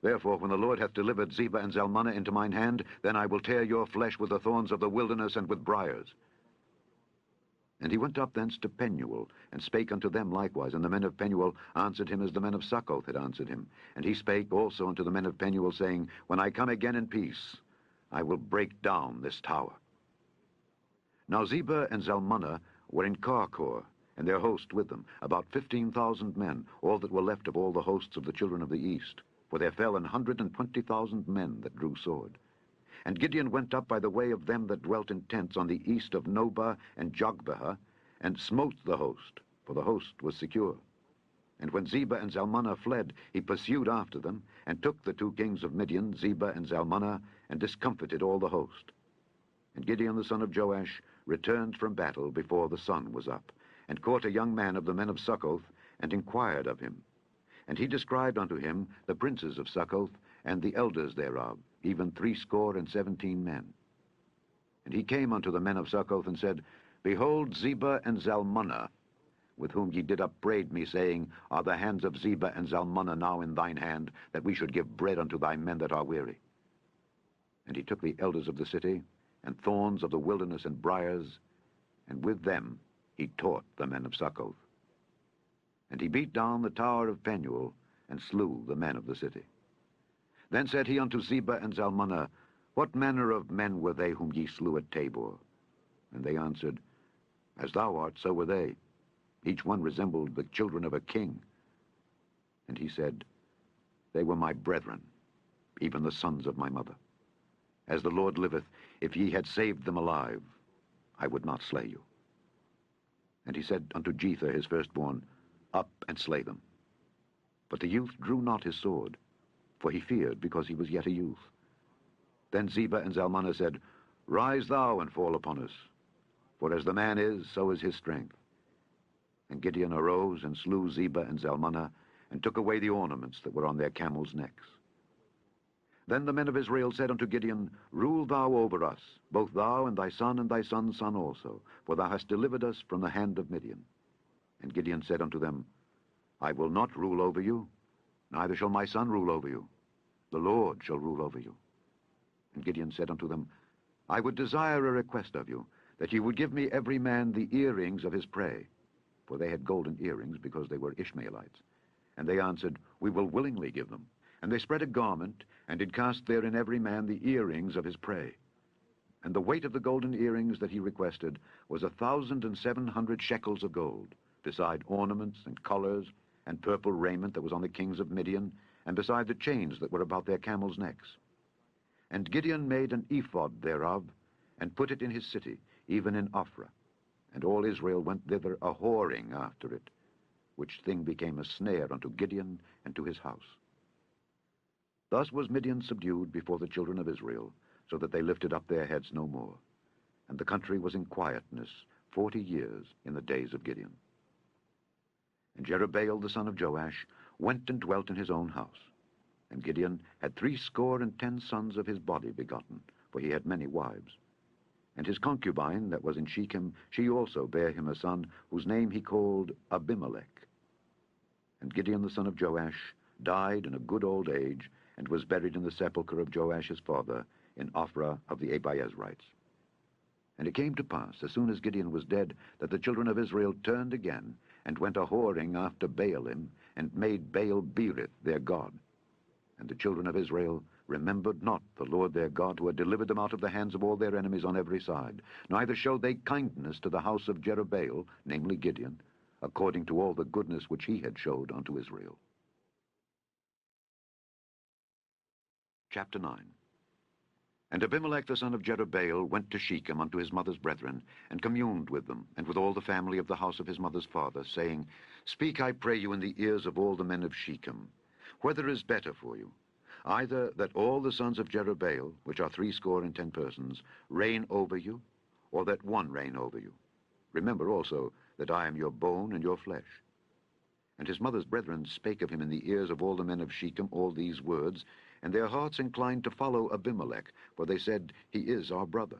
Therefore, when the Lord hath delivered Zebah and Zalmunna into mine hand, then I will tear your flesh with the thorns of the wilderness and with briars. And he went up thence to Penuel, and spake unto them likewise. And the men of Penuel answered him as the men of Succoth had answered him. And he spake also unto the men of Penuel, saying, When I come again in peace, I will break down this tower. Now Zebah and Zalmunna were in Karkor, and their host with them, about 15,000 men, all that were left of all the hosts of the children of the east. For there fell 120,000 men that drew sword. And Gideon went up by the way of them that dwelt in tents on the east of Nobah and Jogbehah, and smote the host, for the host was secure. And when Zebah and Zalmunna fled, he pursued after them, and took the 2 kings of Midian, Zebah and Zalmunna, and discomfited all the host. And Gideon the son of Joash returned from battle before the sun was up, and caught a young man of the men of Succoth, and inquired of him. And he described unto him the princes of Succoth, and the elders thereof, even 70 men. And he came unto the men of Succoth, and said, Behold, Zebah and Zalmunna, with whom ye did upbraid me, saying, Are the hands of Zebah and Zalmunna now in thine hand, that we should give bread unto thy men that are weary? And he took the elders of the city, and thorns of the wilderness and briars, and with them he taught the men of Succoth. And he beat down the tower of Penuel, and slew the men of the city. Then said he unto Zebah and Zalmunna, What manner of men were they whom ye slew at Tabor? And they answered, As thou art, so were they. Each one resembled the children of a king. And he said, They were my brethren, even the sons of my mother. As the Lord liveth, if ye had saved them alive, I would not slay you. And he said unto Jether his firstborn, Up and slay them. But the youth drew not his sword, for he feared, because he was yet a youth. Then Zebah and Zalmunna said, Rise thou and fall upon us, for as the man is, so is his strength. And Gideon arose and slew Zebah and Zalmunna, and took away the ornaments that were on their camels' necks. Then the men of Israel said unto Gideon, Rule thou over us, both thou and thy son's son also, for thou hast delivered us from the hand of Midian. And Gideon said unto them, I will not rule over you, neither shall my son rule over you. The Lord shall rule over you. And Gideon said unto them, I would desire a request of you, that ye would give me every man the earrings of his prey. For they had golden earrings, because they were Ishmaelites. And they answered, We will willingly give them. And they spread a garment, and did cast therein every man the earrings of his prey. And the weight of the golden earrings that he requested was 1,700 shekels of gold, beside ornaments and collars, and purple raiment that was on the kings of Midian, and beside the chains that were about their camels' necks. And Gideon made an ephod thereof, and put it in his city, even in Ophrah. And all Israel went thither a-whoring after it, which thing became a snare unto Gideon and to his house. Thus was Midian subdued before the children of Israel, so that they lifted up their heads no more. And the country was in quietness 40 years in the days of Gideon. And Jerubbaal the son of Joash went and dwelt in his own house. And Gideon had 70 sons of his body begotten, for he had many wives. And his concubine that was in Shechem, she also bare him a son, whose name he called Abimelech. And Gideon the son of Joash died in a good old age, and was buried in the sepulchre of Joash his father, in Ophrah of the Abiezrites. And it came to pass, as soon as Gideon was dead, that the children of Israel turned again, and went a-whoring after Baalim, and made Baal-berith their god. And the children of Israel remembered not the Lord their God, who had delivered them out of the hands of all their enemies on every side. Neither showed they kindness to the house of Jerubbaal, namely Gideon, according to all the goodness which he had showed unto Israel. Chapter 9. And Abimelech the son of Jerubbaal went to Shechem unto his mother's brethren, and communed with them, and with all the family of the house of his mother's father, saying, Speak, I pray you, in the ears of all the men of Shechem, whether is better for you, either that all the sons of Jerubbaal, which are 70 persons, reign over you, or that one reign over you. Remember also that I am your bone and your flesh. And his mother's brethren spake of him in the ears of all the men of Shechem all these words, and their hearts inclined to follow Abimelech, for they said, He is our brother.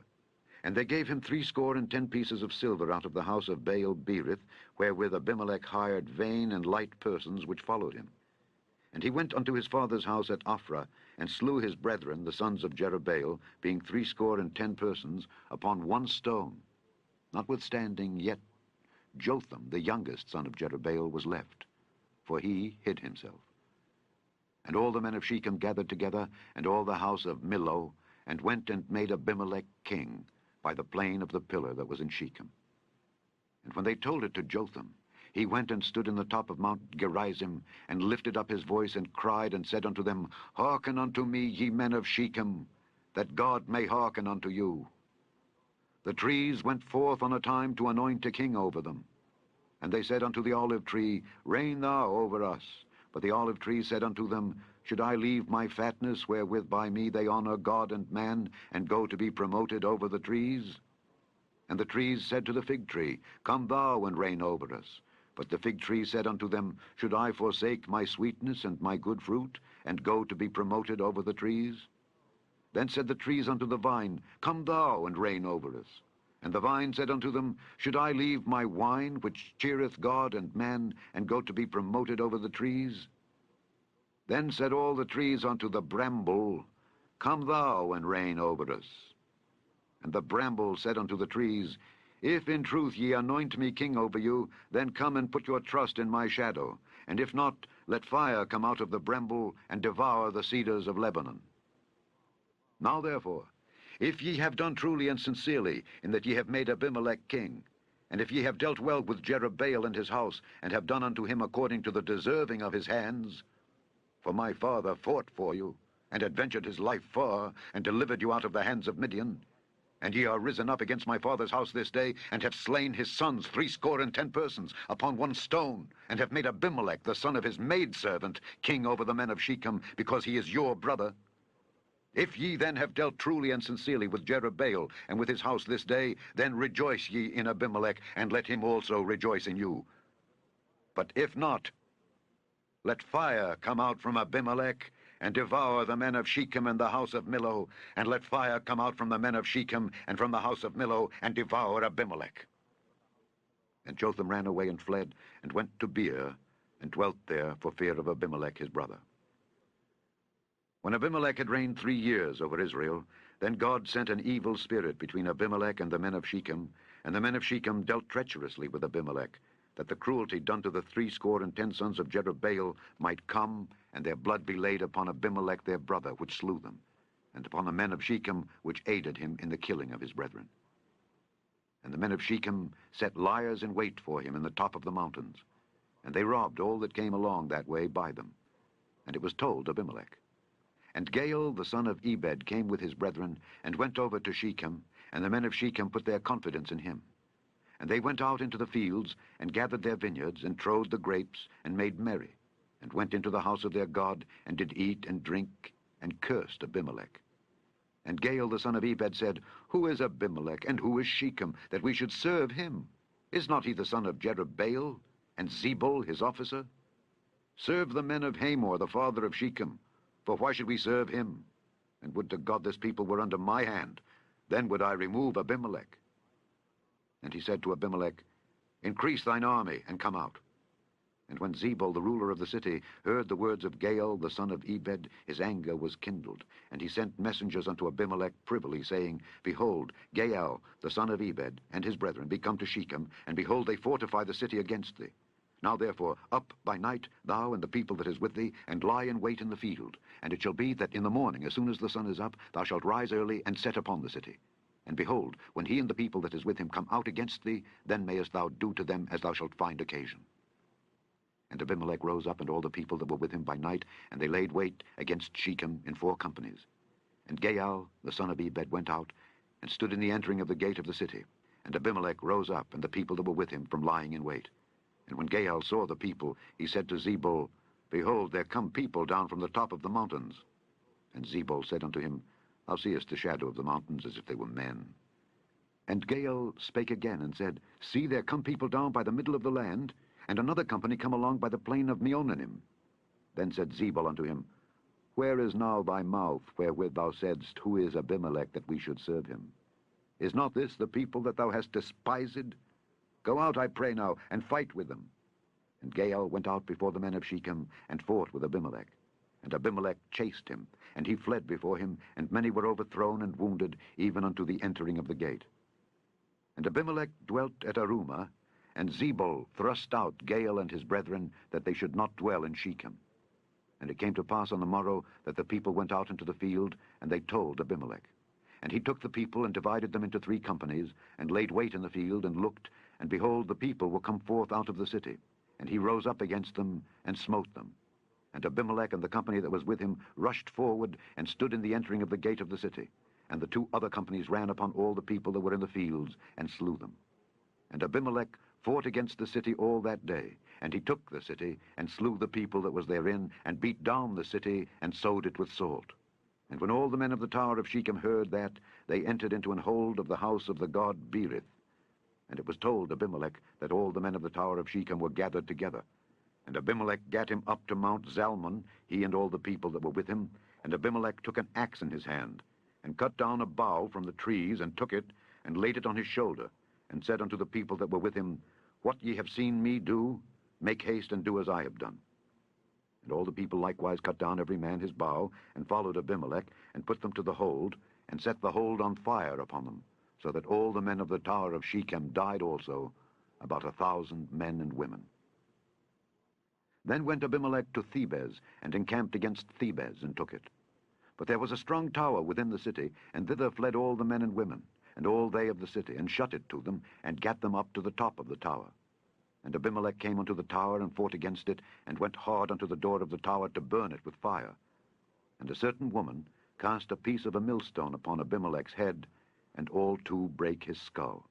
And they gave him 70 pieces of silver out of the house of Baal-berith, wherewith Abimelech hired vain and light persons which followed him. And he went unto his father's house at Ophrah, and slew his brethren, the sons of Jerubbaal, being 70 persons, upon one stone. Notwithstanding, yet Jotham, the youngest son of Jerubbaal, was left, for he hid himself. And all the men of Shechem gathered together, and all the house of Millo, and went and made Abimelech king by the plain of the pillar that was in Shechem. And when they told it to Jotham, he went and stood in the top of Mount Gerizim, and lifted up his voice, and cried, and said unto them, Hearken unto me, ye men of Shechem, that God may hearken unto you. The trees went forth on a time to anoint a king over them. And they said unto the olive tree, Reign thou over us. But the olive tree said unto them, Should I leave my fatness, wherewith by me they honor God and man, and go to be promoted over the trees? And the trees said to the fig tree, Come thou and reign over us. But the fig tree said unto them, Should I forsake my sweetness and my good fruit, and go to be promoted over the trees? Then said the trees unto the vine, Come thou and reign over us. And the vine said unto them, Should I leave my wine, which cheereth God and man, and go to be promoted over the trees? Then said all the trees unto the bramble, Come thou and reign over us. And the bramble said unto the trees, If in truth ye anoint me king over you, then come and put your trust in my shadow. And if not, let fire come out of the bramble, and devour the cedars of Lebanon. Now therefore, if ye have done truly and sincerely, in that ye have made Abimelech king, and if ye have dealt well with Jerubbaal and his house, and have done unto him according to the deserving of his hands, for my father fought for you, and adventured his life far, and delivered you out of the hands of Midian, and ye are risen up against my father's house this day, and have slain his sons 70 persons upon one stone, and have made Abimelech, the son of his maidservant, king over the men of Shechem, because he is your brother. If ye then have dealt truly and sincerely with Jerubbaal and with his house this day, then rejoice ye in Abimelech, and let him also rejoice in you. But if not, let fire come out from Abimelech, and devour the men of Shechem and the house of Millo, and let fire come out from the men of Shechem and from the house of Millo, and devour Abimelech. And Jotham ran away and fled, and went to Beer, and dwelt there for fear of Abimelech his brother. When Abimelech had reigned 3 years over Israel, then God sent an evil spirit between Abimelech and the men of Shechem, and the men of Shechem dealt treacherously with Abimelech, that the cruelty done to the 70 sons of Jerubbaal might come, and their blood be laid upon Abimelech their brother, which slew them, and upon the men of Shechem, which aided him in the killing of his brethren. And the men of Shechem set liers in wait for him in the top of the mountains, and they robbed all that came along that way by them. And it was told Abimelech. And Gaal, the son of Ebed, came with his brethren, and went over to Shechem, and the men of Shechem put their confidence in him. And they went out into the fields, and gathered their vineyards, and trode the grapes, and made merry, and went into the house of their God, and did eat and drink, and cursed Abimelech. And Gaal, the son of Ebed, said, Who is Abimelech, and who is Shechem, that we should serve him? Is not he the son of Jerubbaal, and Zebul his officer? Serve the men of Hamor, the father of Shechem, for why should we serve him? And would to God this people were under my hand, then would I remove Abimelech. And he said to Abimelech, Increase thine army, and come out. And when Zebul, the ruler of the city, heard the words of Gaal, the son of Ebed, his anger was kindled. And he sent messengers unto Abimelech privily, saying, Behold, Gaal, the son of Ebed, and his brethren, be come to Shechem, and behold, they fortify the city against thee. Now therefore, up by night, thou and the people that is with thee, and lie in wait in the field. And it shall be that in the morning, as soon as the sun is up, thou shalt rise early, and set upon the city. And behold, when he and the people that is with him come out against thee, then mayest thou do to them as thou shalt find occasion. And Abimelech rose up, and all the people that were with him by night, and they laid wait against Shechem in 4 companies. And Gaal, the son of Ebed, went out, and stood in the entering of the gate of the city. And Abimelech rose up, and the people that were with him, from lying in wait. And when Gaal saw the people, he said to Zebul, Behold, there come people down from the top of the mountains. And Zebul said unto him, Thou seest the shadow of the mountains as if they were men. And Gaal spake again, and said, See, there come people down by the middle of the land, and another company come along by the plain of Meonanim. Then said Zebul unto him, Where is now thy mouth, wherewith thou saidst, Who is Abimelech, that we should serve him? Is not this the people that thou hast despised? Go out, I pray now, and fight with them. And Gaal went out before the men of Shechem, and fought with Abimelech. And Abimelech chased him, and he fled before him, and many were overthrown and wounded, even unto the entering of the gate. And Abimelech dwelt at Arumah, And Zebul thrust out Gaal and his brethren, that they should not dwell in Shechem. And it came to pass on the morrow that the people went out into the field, and they told Abimelech. And he took the people and divided them into 3 companies, and laid wait in the field, and looked, and behold, the people were come forth out of the city. And he rose up against them, and smote them. And Abimelech and the company that was with him rushed forward, and stood in the entering of the gate of the city. And the 2 other companies ran upon all the people that were in the fields, and slew them. And Abimelech fought against the city all that day, and he took the city, and slew the people that was therein, and beat down the city, and sowed it with salt. And when all the men of the tower of Shechem heard that, they entered into an hold of the house of the god Berith. And it was told Abimelech that all the men of the tower of Shechem were gathered together. And Abimelech gat him up to Mount Zalmon, he and all the people that were with him. And Abimelech took an axe in his hand, and cut down a bough from the trees, and took it, and laid it on his shoulder, and said unto the people that were with him, What ye have seen me do, make haste and do as I have done. And all the people likewise cut down every man his bough, and followed Abimelech, and put them to the hold, and set the hold on fire upon them, so that all the men of the tower of Shechem died also, about 1,000 men and women. Then went Abimelech to Thebez, and encamped against Thebez, and took it. But there was a strong tower within the city, and thither fled all the men and women, and all they of the city, and shut it to them, and gat them up to the top of the tower. And Abimelech came unto the tower, and fought against it, and went hard unto the door of the tower to burn it with fire. And a certain woman cast a piece of a millstone upon Abimelech's head, and all 2 brake his skull.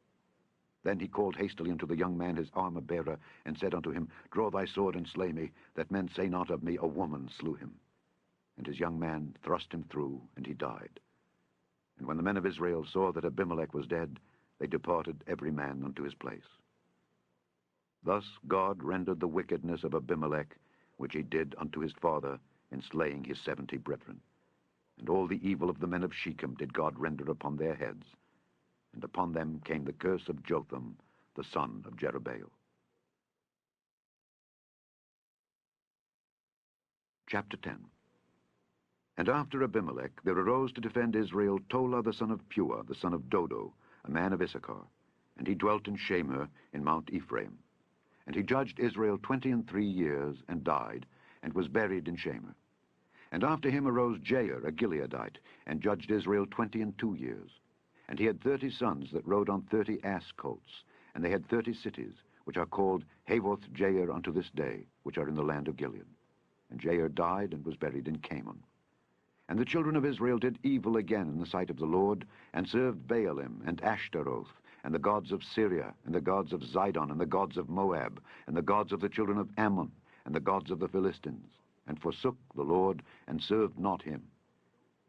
Then he called hastily unto the young man his armor-bearer, and said unto him, Draw thy sword, and slay me, that men say not of me, A woman slew him. And his young man thrust him through, and he died. And when the men of Israel saw that Abimelech was dead, they departed every man unto his place. Thus God rendered the wickedness of Abimelech, which he did unto his father, in slaying his 70 brethren. And all the evil of the men of Shechem did God render upon their heads. And upon them came the curse of Jotham, the son of Jerubbaal. Chapter 10. And after Abimelech there arose to defend Israel Tola the son of Puah, the son of Dodo, a man of Issachar. And he dwelt in Shamir, in Mount Ephraim. And he judged Israel 23 years, and died, and was buried in Shamir. And after him arose Jair, a Gileadite, and judged Israel 22 years. And he had 30 sons that rode on 30 ass colts, and they had 30 cities, which are called Havoth Jair unto this day, which are in the land of Gilead. And Jair died, and was buried in Canaan. And the children of Israel did evil again in the sight of the Lord, and served Baalim and Ashtaroth, and the gods of Syria, and the gods of Zidon, and the gods of Moab, and the gods of the children of Ammon, and the gods of the Philistines, and forsook the Lord, and served not him.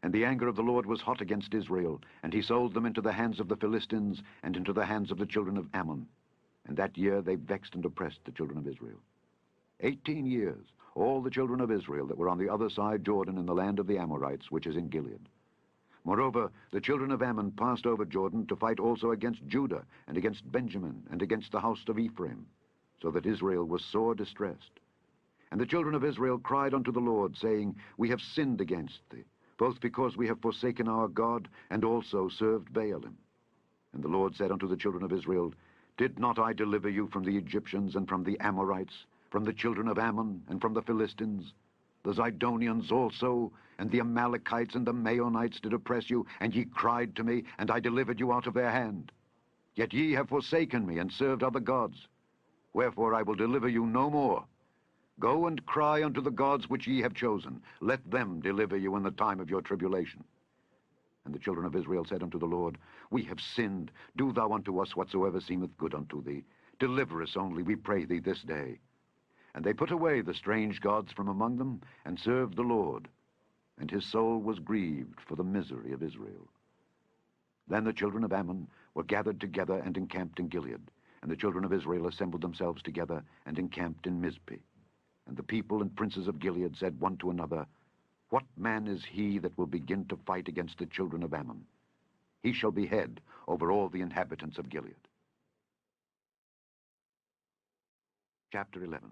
And the anger of the Lord was hot against Israel, and he sold them into the hands of the Philistines, and into the hands of the children of Ammon. And that year they vexed and oppressed the children of Israel. 18 years, all the children of Israel that were on the other side Jordan in the land of the Amorites, which is in Gilead. Moreover, the children of Ammon passed over Jordan to fight also against Judah, and against Benjamin, and against the house of Ephraim, so that Israel was sore distressed. And the children of Israel cried unto the Lord, saying, We have sinned against thee, both because we have forsaken our God, and also served Baalim. And the Lord said unto the children of Israel, Did not I deliver you from the Egyptians, and from the Amorites, from the children of Ammon, and from the Philistines? The Zidonians also, and the Amalekites, and the Maonites did oppress you, and ye cried to me, and I delivered you out of their hand. Yet ye have forsaken me, and served other gods. Wherefore I will deliver you no more. Go and cry unto the gods which ye have chosen. Let them deliver you in the time of your tribulation. And the children of Israel said unto the Lord, We have sinned. Do thou unto us whatsoever seemeth good unto thee. Deliver us only, we pray thee, this day. And they put away the strange gods from among them, and served the Lord. And his soul was grieved for the misery of Israel. Then the children of Ammon were gathered together, and encamped in Gilead. And the children of Israel assembled themselves together, and encamped in Mizpeh. And the people and princes of Gilead said one to another, What man is he that will begin to fight against the children of Ammon? He shall be head over all the inhabitants of Gilead. Chapter 11.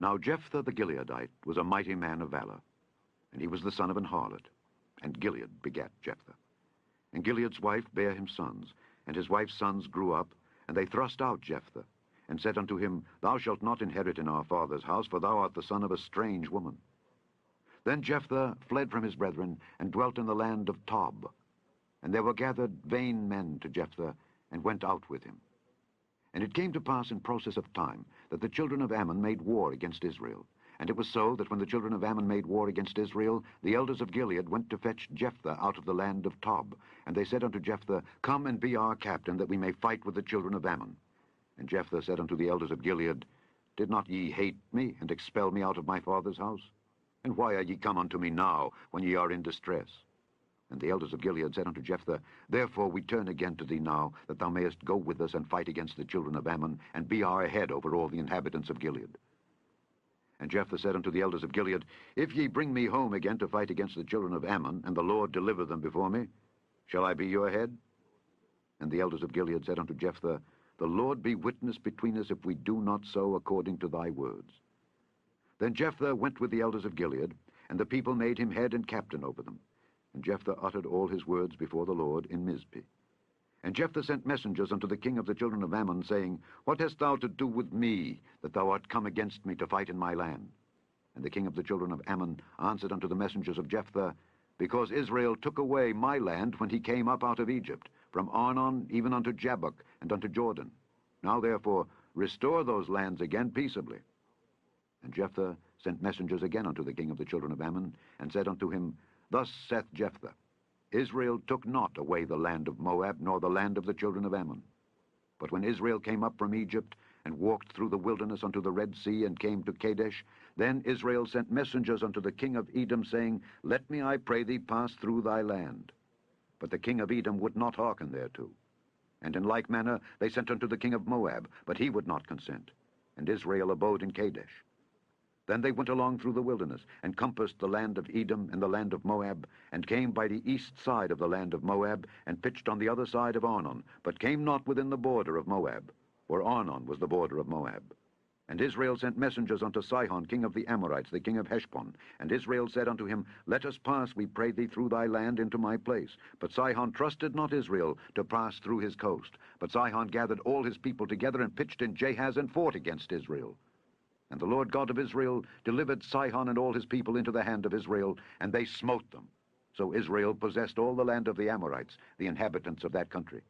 Now Jephthah the Gileadite was a mighty man of valor, and he was the son of an harlot, and Gilead begat Jephthah. And Gilead's wife bare him sons, and his wife's sons grew up, And they thrust out Jephthah, and said unto him, Thou shalt not inherit in our father's house, for thou art the son of a strange woman. Then Jephthah fled from his brethren, and dwelt in the land of Tob. And there were gathered vain men to Jephthah, and went out with him. And it came to pass in process of time, that the children of Ammon made war against Israel. And it was so, that when the children of Ammon made war against Israel, the elders of Gilead went to fetch Jephthah out of the land of Tob. And they said unto Jephthah, Come and be our captain, that we may fight with the children of Ammon. And Jephthah said unto the elders of Gilead, Did not ye hate me, and expel me out of my father's house? And why are ye come unto me now, when ye are in distress? And the elders of Gilead said unto Jephthah, Therefore we turn again to thee now, that thou mayest go with us and fight against the children of Ammon, and be our head over all the inhabitants of Gilead. And Jephthah said unto the elders of Gilead, If ye bring me home again to fight against the children of Ammon, and the Lord deliver them before me, shall I be your head? And the elders of Gilead said unto Jephthah, The Lord be witness between us if we do not so according to thy words. Then Jephthah went with the elders of Gilead, and the people made him head and captain over them. And Jephthah uttered all his words before the Lord in Mizpeh. And Jephthah sent messengers unto the king of the children of Ammon, saying, What hast thou to do with me, that thou art come against me to fight in my land? And the king of the children of Ammon answered unto the messengers of Jephthah, Because Israel took away my land when he came up out of Egypt, from Arnon even unto Jabbok and unto Jordan. Now therefore restore those lands again peaceably. And Jephthah sent messengers again unto the king of the children of Ammon, and said unto him, Thus saith Jephthah, Israel took not away the land of Moab, nor the land of the children of Ammon. But when Israel came up from Egypt, and walked through the wilderness unto the Red Sea, and came to Kadesh, then Israel sent messengers unto the king of Edom, saying, Let me, I pray thee, pass through thy land. But the king of Edom would not hearken thereto. And in like manner they sent unto the king of Moab, but he would not consent. And Israel abode in Kadesh. Then they went along through the wilderness, and compassed the land of Edom and the land of Moab, and came by the east side of the land of Moab, and pitched on the other side of Arnon, but came not within the border of Moab, for Arnon was the border of Moab. And Israel sent messengers unto Sihon, king of the Amorites, the king of Heshbon. And Israel said unto him, Let us pass, we pray thee, through thy land into my place. But Sihon trusted not Israel to pass through his coast. But Sihon gathered all his people together, and pitched in Jahaz, and fought against Israel. And the Lord God of Israel delivered Sihon and all his people into the hand of Israel, and they smote them. So Israel possessed all the land of the Amorites, the inhabitants of that country.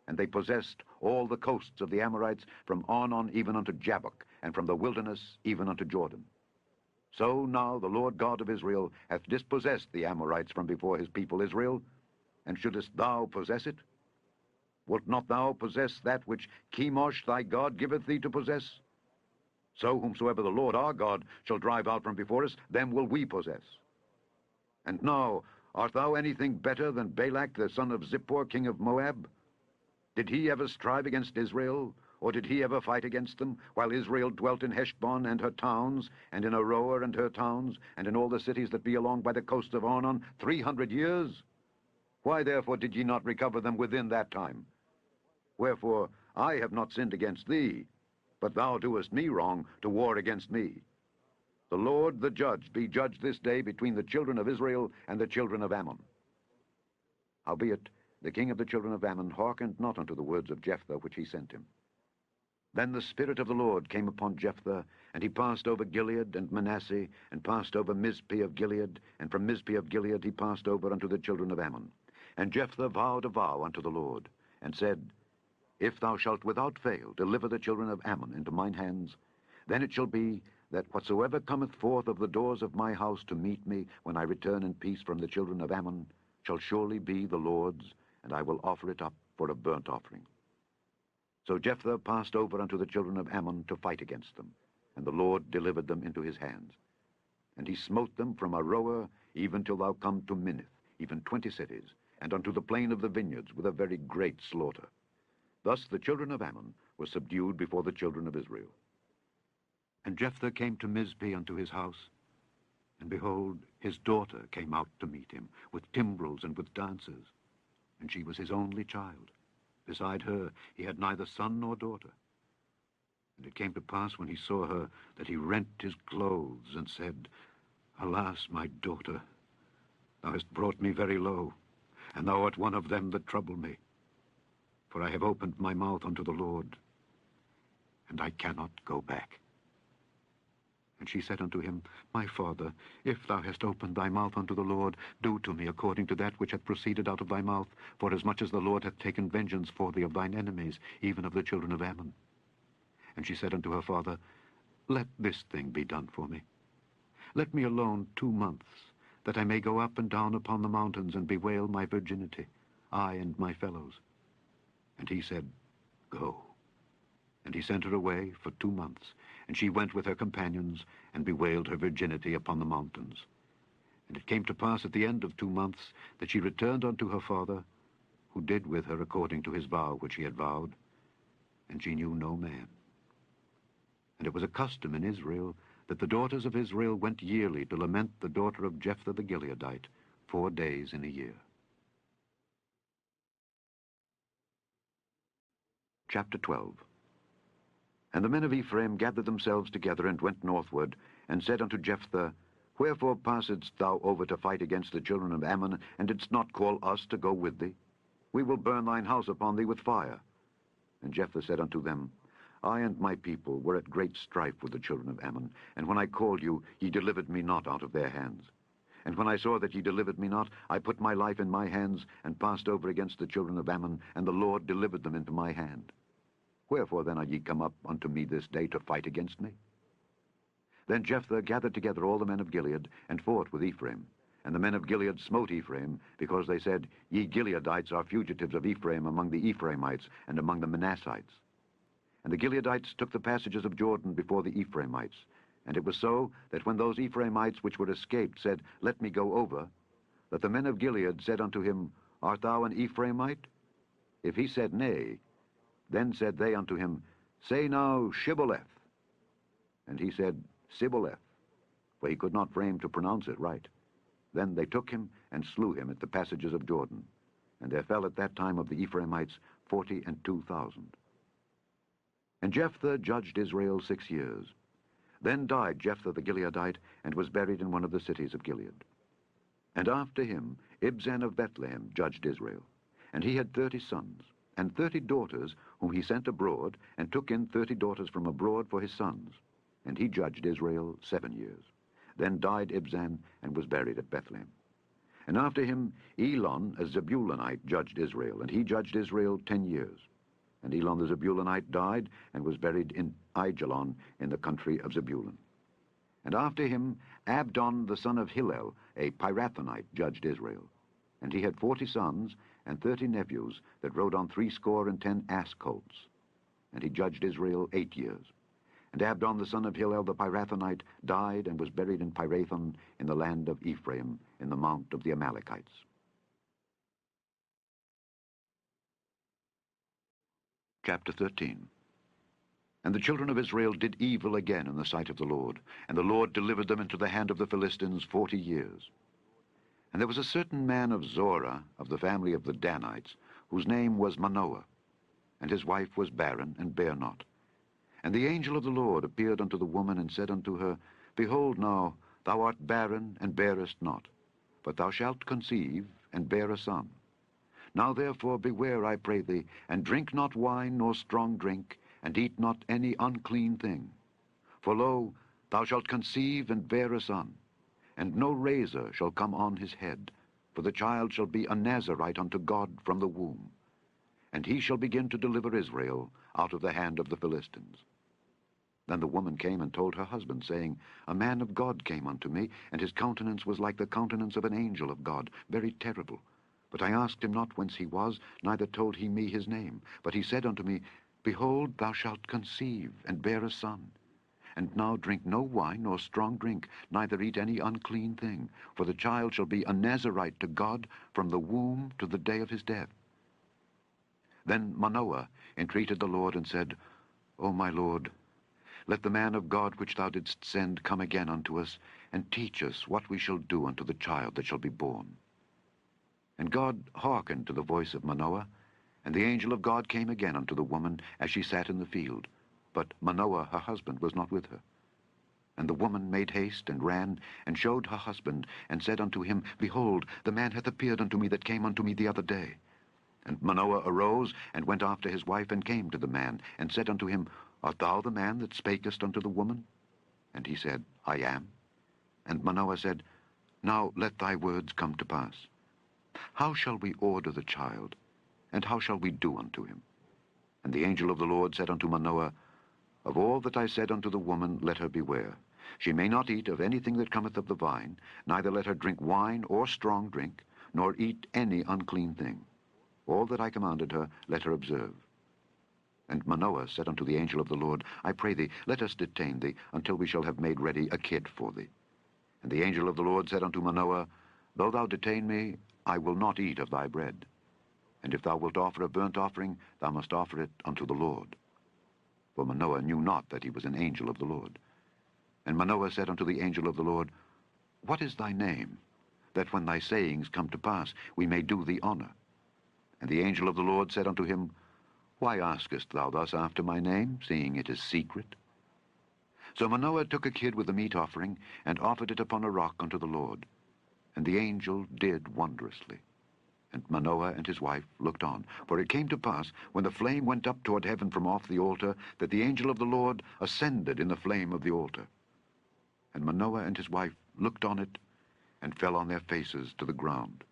And they possessed all the coasts of the Amorites, from Arnon even unto Jabbok, and from the wilderness even unto Jordan. So now the Lord God of Israel hath dispossessed the Amorites from before his people Israel, and shouldest thou possess it? Wilt not thou possess that which Chemosh thy God giveth thee to possess? So whomsoever the Lord our God shall drive out from before us, them will we possess. And now, art thou anything better than Balak the son of Zippor, king of Moab? Did he ever strive against Israel, or did he ever fight against them, while Israel dwelt in Heshbon and her towns, and in Aroer and her towns, and in all the cities that be along by the coast of Arnon, 300 years? Why therefore did ye not recover them within that time? Wherefore I have not sinned against thee, but thou doest me wrong to war against me. The Lord the judge be judged this day between the children of Israel and the children of Ammon. Howbeit the king of the children of Ammon hearkened not unto the words of Jephthah which he sent him. Then the Spirit of the Lord came upon Jephthah, and he passed over Gilead and Manasseh, and passed over Mizpeh of Gilead, and from Mizpeh of Gilead he passed over unto the children of Ammon. And Jephthah vowed a vow unto the Lord, and said, If thou shalt without fail deliver the children of Ammon into mine hands, then it shall be that whatsoever cometh forth of the doors of my house to meet me when I return in peace from the children of Ammon shall surely be the Lord's, and I will offer it up for a burnt offering. So Jephthah passed over unto the children of Ammon to fight against them, and the Lord delivered them into his hands. And he smote them from Aroer even till thou come to Minnith, even 20 cities, and unto the plain of the vineyards with a very great slaughter. Thus the children of Ammon were subdued before the children of Israel. And Jephthah came to Mizpeh unto his house, and behold, his daughter came out to meet him, with timbrels and with dances, and she was his only child. Beside her he had neither son nor daughter. And it came to pass, when he saw her, that he rent his clothes, and said, Alas, my daughter, thou hast brought me very low, and thou art one of them that trouble me. for I have opened my mouth unto the Lord, and I cannot go back. And she said unto him, My father, if thou hast opened thy mouth unto the Lord, do to me according to that which hath proceeded out of thy mouth, forasmuch as the Lord hath taken vengeance for thee of thine enemies, even of the children of Ammon. And she said unto her father, Let this thing be done for me. Let me alone 2 months, that I may go up and down upon the mountains and bewail my virginity, I and my fellows. And he said, Go. And he sent her away for 2 months, and she went with her companions and bewailed her virginity upon the mountains. And it came to pass at the end of 2 months that she returned unto her father, who did with her according to his vow which he had vowed, and she knew no man. And it was a custom in Israel that the daughters of Israel went yearly to lament the daughter of Jephthah the Gileadite 4 days in a year. Chapter 12. And the men of Ephraim gathered themselves together and went northward, and said unto Jephthah, Wherefore passedst thou over to fight against the children of Ammon, and didst not call us to go with thee? We will burn thine house upon thee with fire. And Jephthah said unto them, I and my people were at great strife with the children of Ammon, and when I called you, ye delivered me not out of their hands. And when I saw that ye delivered me not, I put my life in my hands, and passed over against the children of Ammon, and the Lord delivered them into my hand. Wherefore then are ye come up unto me this day to fight against me? Then Jephthah gathered together all the men of Gilead, and fought with Ephraim. And the men of Gilead smote Ephraim, because they said, Ye Gileadites are fugitives of Ephraim among the Ephraimites, and among the Manassites. And the Gileadites took the passages of Jordan before the Ephraimites. And it was so, that when those Ephraimites which were escaped said, Let me go over, that the men of Gilead said unto him, Art thou an Ephraimite? If he said, Nay, then said they unto him, Say now, Shibboleth. And he said, Sibboleth, for he could not frame to pronounce it right. Then they took him and slew him at the passages of Jordan. And there fell at that time of the Ephraimites 42,000. And Jephthah judged Israel 6 years. Then died Jephthah the Gileadite, and was buried in one of the cities of Gilead. And after him Ibzan of Bethlehem judged Israel. And he had 30 sons, and 30 daughters, whom he sent abroad, and took in 30 daughters from abroad for his sons. And he judged Israel 7 years. Then died Ibzan, and was buried at Bethlehem. And after him Elon, a Zebulunite, judged Israel, and he judged Israel 10 years. And Elon the Zebulunite died, and was buried in Aijalon, in the country of Zebulun. And after him Abdon the son of Hillel, a Pirathonite, judged Israel. And he had 40 sons, and 30 nephews, that rode on 70 ass colts. And he judged Israel 8 years. And Abdon the son of Hillel the Pirathonite died, and was buried in Pirathon, in the land of Ephraim, in the mount of the Amalekites. Chapter 13. And the children of Israel did evil again in the sight of the Lord, and the Lord delivered them into the hand of the Philistines 40 years. And there was a certain man of Zorah, of the family of the Danites, whose name was Manoah, and his wife was barren, and bare not. And the angel of the Lord appeared unto the woman, and said unto her, Behold now, thou art barren, and bearest not, but thou shalt conceive, and bear a son. Now therefore beware, I pray thee, and drink not wine nor strong drink, and eat not any unclean thing. For lo, thou shalt conceive, and bear a son, and no razor shall come on his head, for the child shall be a Nazarite unto God from the womb. And he shall begin to deliver Israel out of the hand of the Philistines. Then the woman came and told her husband, saying, A man of God came unto me, and his countenance was like the countenance of an angel of God, very terrible. But I asked him not whence he was, neither told he me his name. But he said unto me, Behold, thou shalt conceive, and bear a son. And now drink no wine nor strong drink, neither eat any unclean thing, for the child shall be a Nazarite to God from the womb to the day of his death. Then Manoah entreated the Lord, and said, O my Lord, let the man of God which thou didst send come again unto us, and teach us what we shall do unto the child that shall be born. And God hearkened to the voice of Manoah, and the angel of God came again unto the woman as she sat in the field. But Manoah her husband was not with her. And the woman made haste, and ran, and showed her husband, and said unto him, Behold, the man hath appeared unto me that came unto me the other day. And Manoah arose, and went after his wife, and came to the man, and said unto him, Art thou the man that spakest unto the woman? And he said, I am. And Manoah said, Now let thy words come to pass. How shall we order the child, and how shall we do unto him? And the angel of the Lord said unto Manoah, Of all that I said unto the woman, let her beware. She may not eat of anything that cometh of the vine, neither let her drink wine or strong drink, nor eat any unclean thing. All that I commanded her, let her observe. And Manoah said unto the angel of the Lord, I pray thee, let us detain thee, until we shall have made ready a kid for thee. And the angel of the Lord said unto Manoah, Though thou detain me, I will not eat of thy bread. And if thou wilt offer a burnt offering, thou must offer it unto the Lord. For Manoah knew not that he was an angel of the Lord. And Manoah said unto the angel of the Lord, What is thy name, that when thy sayings come to pass, we may do thee honor? And the angel of the Lord said unto him, Why askest thou thus after my name, seeing it is secret? So Manoah took a kid with the meat offering, and offered it upon a rock unto the Lord. And the angel did wondrously. And Manoah and his wife looked on. For it came to pass, when the flame went up toward heaven from off the altar, that the angel of the Lord ascended in the flame of the altar. And Manoah and his wife looked on it, and fell on their faces to the ground.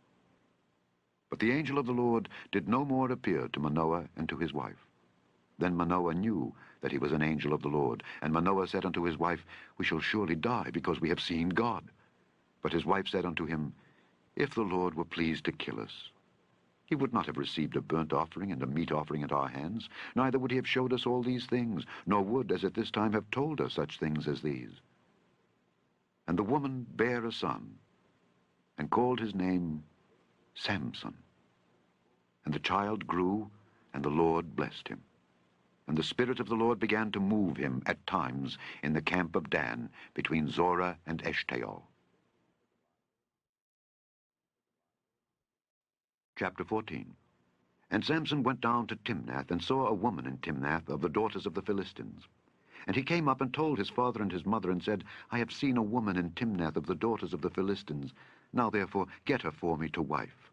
But the angel of the Lord did no more appear to Manoah and to his wife. Then Manoah knew that he was an angel of the Lord. And Manoah said unto his wife, We shall surely die, because we have seen God. But his wife said unto him, If the Lord were pleased to kill us, he would not have received a burnt offering and a meat offering at our hands, neither would he have showed us all these things, nor would, as at this time, have told us such things as these. And the woman bare a son, and called his name Samson. And the child grew, and the Lord blessed him. And the Spirit of the Lord began to move him at times in the camp of Dan, between Zorah and Eshtaol. Chapter 14. And Samson went down to Timnath, and saw a woman in Timnath of the daughters of the Philistines. And he came up and told his father and his mother, and said, I have seen a woman in Timnath of the daughters of the Philistines. Now therefore get her for me to wife.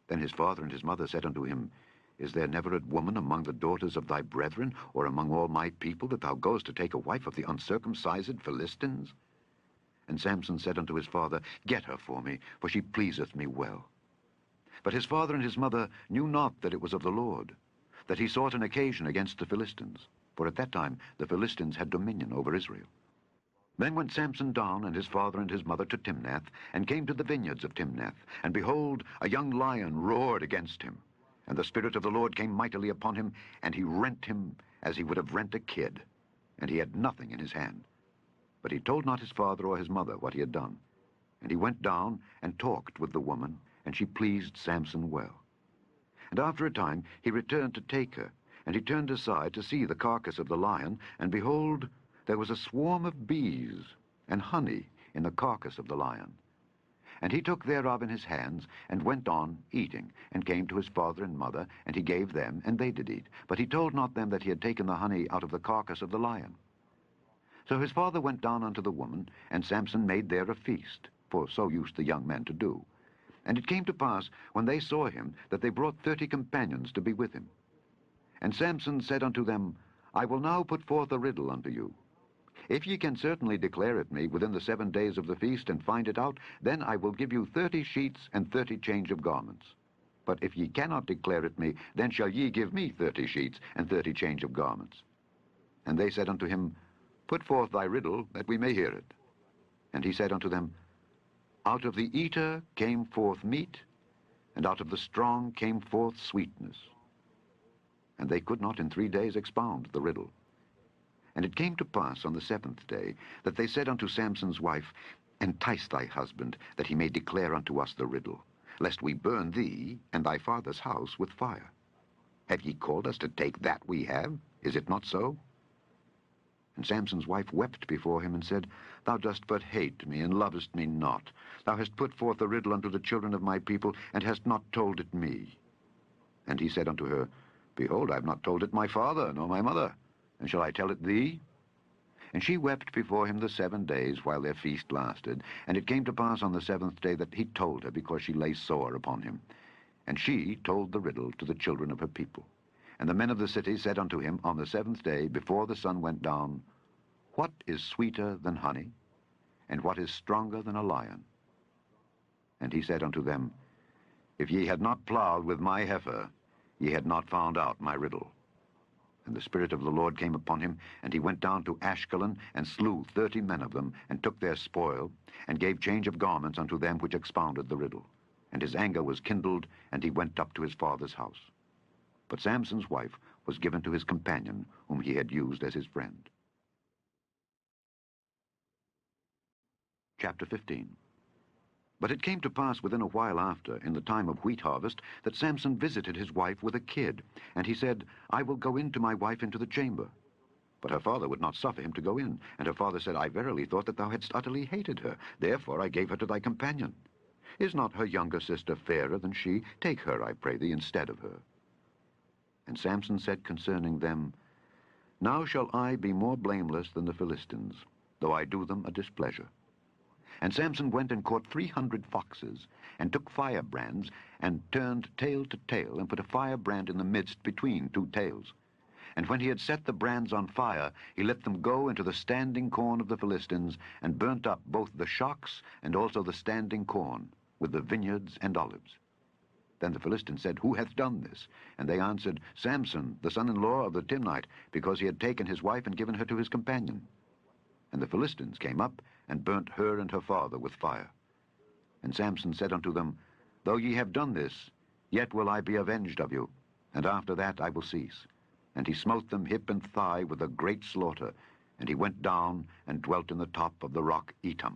Then his father and his mother said unto him, Is there never a woman among the daughters of thy brethren, or among all my people, that thou goest to take a wife of the uncircumcised Philistines? And Samson said unto his father, Get her for me, for she pleaseth me well. But his father and his mother knew not that it was of the Lord, that he sought an occasion against the Philistines, for at that time the Philistines had dominion over Israel. Then went Samson down and his father and his mother to Timnath, and came to the vineyards of Timnath. And behold, a young lion roared against him. And the Spirit of the Lord came mightily upon him, and he rent him as he would have rent a kid. And he had nothing in his hand. But he told not his father or his mother what he had done. And he went down and talked with the woman, and she pleased Samson well. And after a time he returned to take her, and he turned aside to see the carcass of the lion, and behold, there was a swarm of bees and honey in the carcass of the lion. And he took thereof in his hands, and went on eating, and came to his father and mother, and he gave them, and they did eat. But he told not them that he had taken the honey out of the carcass of the lion. So his father went down unto the woman, and Samson made there a feast, for so used the young men to do. And it came to pass, when they saw him, that they brought 30 companions to be with him. And Samson said unto them, I will now put forth a riddle unto you. If ye can certainly declare it me within the 7 days of the feast, and find it out, then I will give you 30 sheets and 30 change of garments. But if ye cannot declare it me, then shall ye give me 30 sheets and 30 change of garments. And they said unto him, Put forth thy riddle, that we may hear it. And he said unto them, Out of the eater came forth meat, and out of the strong came forth sweetness. And they could not in 3 days expound the riddle. And it came to pass on the 7th day, that they said unto Samson's wife, Entice thy husband, that he may declare unto us the riddle, lest we burn thee and thy father's house with fire. Have ye called us to take that we have? Is it not so? And Samson's wife wept before him, and said, Thou dost but hate me, and lovest me not. Thou hast put forth the riddle unto the children of my people, and hast not told it me. And he said unto her, Behold, I have not told it my father, nor my mother. And shall I tell it thee? And she wept before him the 7 days while their feast lasted. And it came to pass on the 7th day that he told her, because she lay sore upon him. And she told the riddle to the children of her people. And the men of the city said unto him on the seventh day, before the sun went down, What is sweeter than honey? And what is stronger than a lion? And he said unto them, If ye had not plowed with my heifer, ye had not found out my riddle. And the Spirit of the Lord came upon him, and he went down to Ashkelon, and slew 30 men of them, and took their spoil, and gave change of garments unto them which expounded the riddle. And his anger was kindled, and he went up to his father's house. But Samson's wife was given to his companion, whom he had used as his friend. Chapter 15. But it came to pass within a while after, in the time of wheat harvest, that Samson visited his wife with a kid. And he said, I will go in to my wife into the chamber. But her father would not suffer him to go in. And her father said, I verily thought that thou hadst utterly hated her. Therefore I gave her to thy companion. Is not her younger sister fairer than she? Take her, I pray thee, instead of her. And Samson said concerning them, Now shall I be more blameless than the Philistines, though I do them a displeasure. And Samson went and caught 300 foxes, and took firebrands, and turned tail to tail, and put a firebrand in the midst between 2 tails. And when he had set the brands on fire, he let them go into the standing corn of the Philistines, and burnt up both the shocks and also the standing corn, with the vineyards and olives. Then the Philistines said, Who hath done this? And they answered, Samson, the son-in-law of the Timnite, because he had taken his wife and given her to his companion. And the Philistines came up, and burnt her and her father with fire. And Samson said unto them, Though ye have done this, yet will I be avenged of you, and after that I will cease. And he smote them hip and thigh with a great slaughter, and he went down and dwelt in the top of the rock Etam.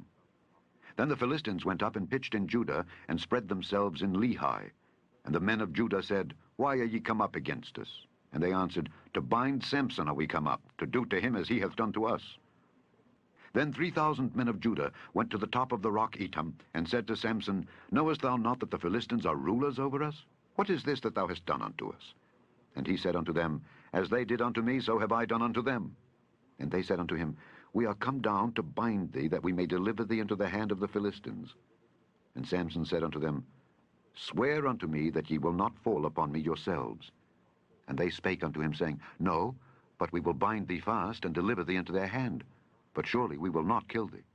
Then the Philistines went up and pitched in Judah, and spread themselves in Lehi. And the men of Judah said, Why are ye come up against us? And they answered, To bind Samson are we come up, to do to him as he hath done to us. Then 3,000 men of Judah went to the top of the rock Etam, and said to Samson, Knowest thou not that the Philistines are rulers over us? What is this that thou hast done unto us? And he said unto them, As they did unto me, so have I done unto them. And they said unto him, We are come down to bind thee, that we may deliver thee into the hand of the Philistines. And Samson said unto them, Swear unto me that ye will not fall upon me yourselves. And they spake unto him, saying, No, but we will bind thee fast, and deliver thee into their hand. But surely we will not kill thee.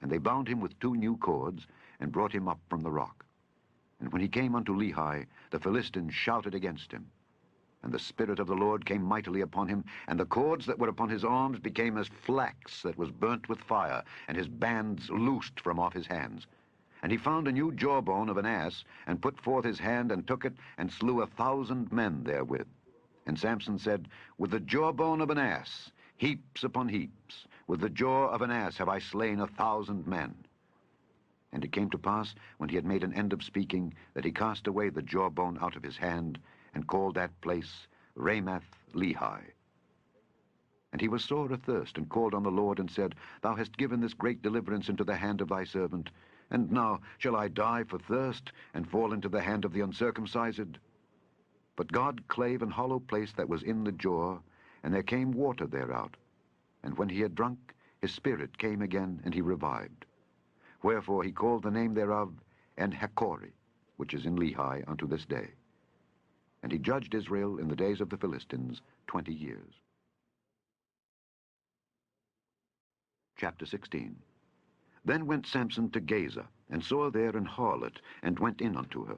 And they bound him with 2 new cords, and brought him up from the rock. And when he came unto Lehi, the Philistines shouted against him. And the Spirit of the Lord came mightily upon him, and the cords that were upon his arms became as flax that was burnt with fire, and his bands loosed from off his hands. And he found a new jawbone of an ass, and put forth his hand, and took it, and slew 1,000 men therewith. And Samson said, With the jawbone of an ass, heaps upon heaps, with the jaw of an ass have I slain 1,000 men. And it came to pass, when he had made an end of speaking, that he cast away the jawbone out of his hand, and called that place Ramath-Lehi. And he was sore athirst, and called on the Lord, and said, Thou hast given this great deliverance into the hand of thy servant, and now shall I die for thirst, and fall into the hand of the uncircumcised? But God clave an hollow place that was in the jaw, and there came water thereout. And when he had drunk, his spirit came again, and he revived. Wherefore he called the name thereof En-Hakkore, which is in Lehi unto this day. And he judged Israel in the days of the Philistines 20 years. Chapter 16. Then went Samson to Gaza, and saw there an harlot, and went in unto her.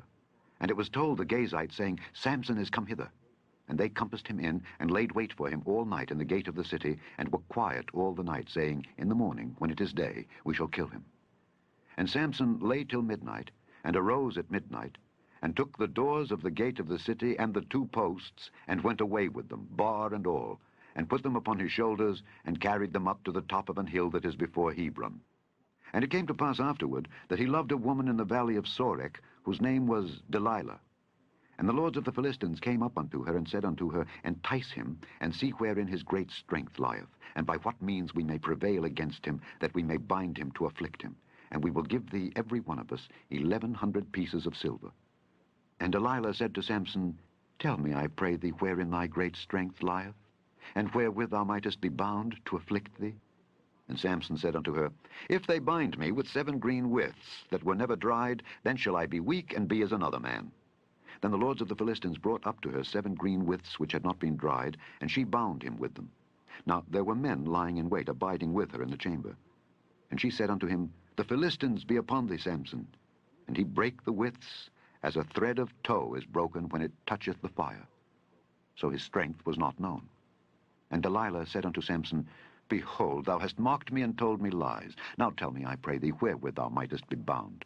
And it was told the Gazites, saying, Samson is come hither. And they compassed him in, and laid wait for him all night in the gate of the city, and were quiet all the night, saying, In the morning, when it is day, we shall kill him. And Samson lay till midnight, and arose at midnight, and took the doors of the gate of the city, and the 2 posts, and went away with them, bar and all, and put them upon his shoulders, and carried them up to the top of an hill that is before Hebron. And it came to pass afterward, that he loved a woman in the valley of Sorek, whose name was Delilah. And the lords of the Philistines came up unto her, and said unto her, Entice him, and see wherein his great strength lieth, and by what means we may prevail against him, that we may bind him to afflict him. And we will give thee every one of us 1,100 pieces of silver. And Delilah said to Samson, Tell me, I pray thee, wherein thy great strength lieth, and wherewith thou mightest be bound to afflict thee. And Samson said unto her, If they bind me with 7 green withs that were never dried, then shall I be weak, and be as another man. Then the lords of the Philistines brought up to her 7 green withs which had not been dried, and she bound him with them. Now there were men lying in wait, abiding with her in the chamber. And she said unto him, The Philistines be upon thee, Samson. And he brake the withs, as a thread of tow is broken when it toucheth the fire. So his strength was not known. And Delilah said unto Samson, Behold, thou hast mocked me and told me lies. Now tell me, I pray thee, wherewith thou mightest be bound.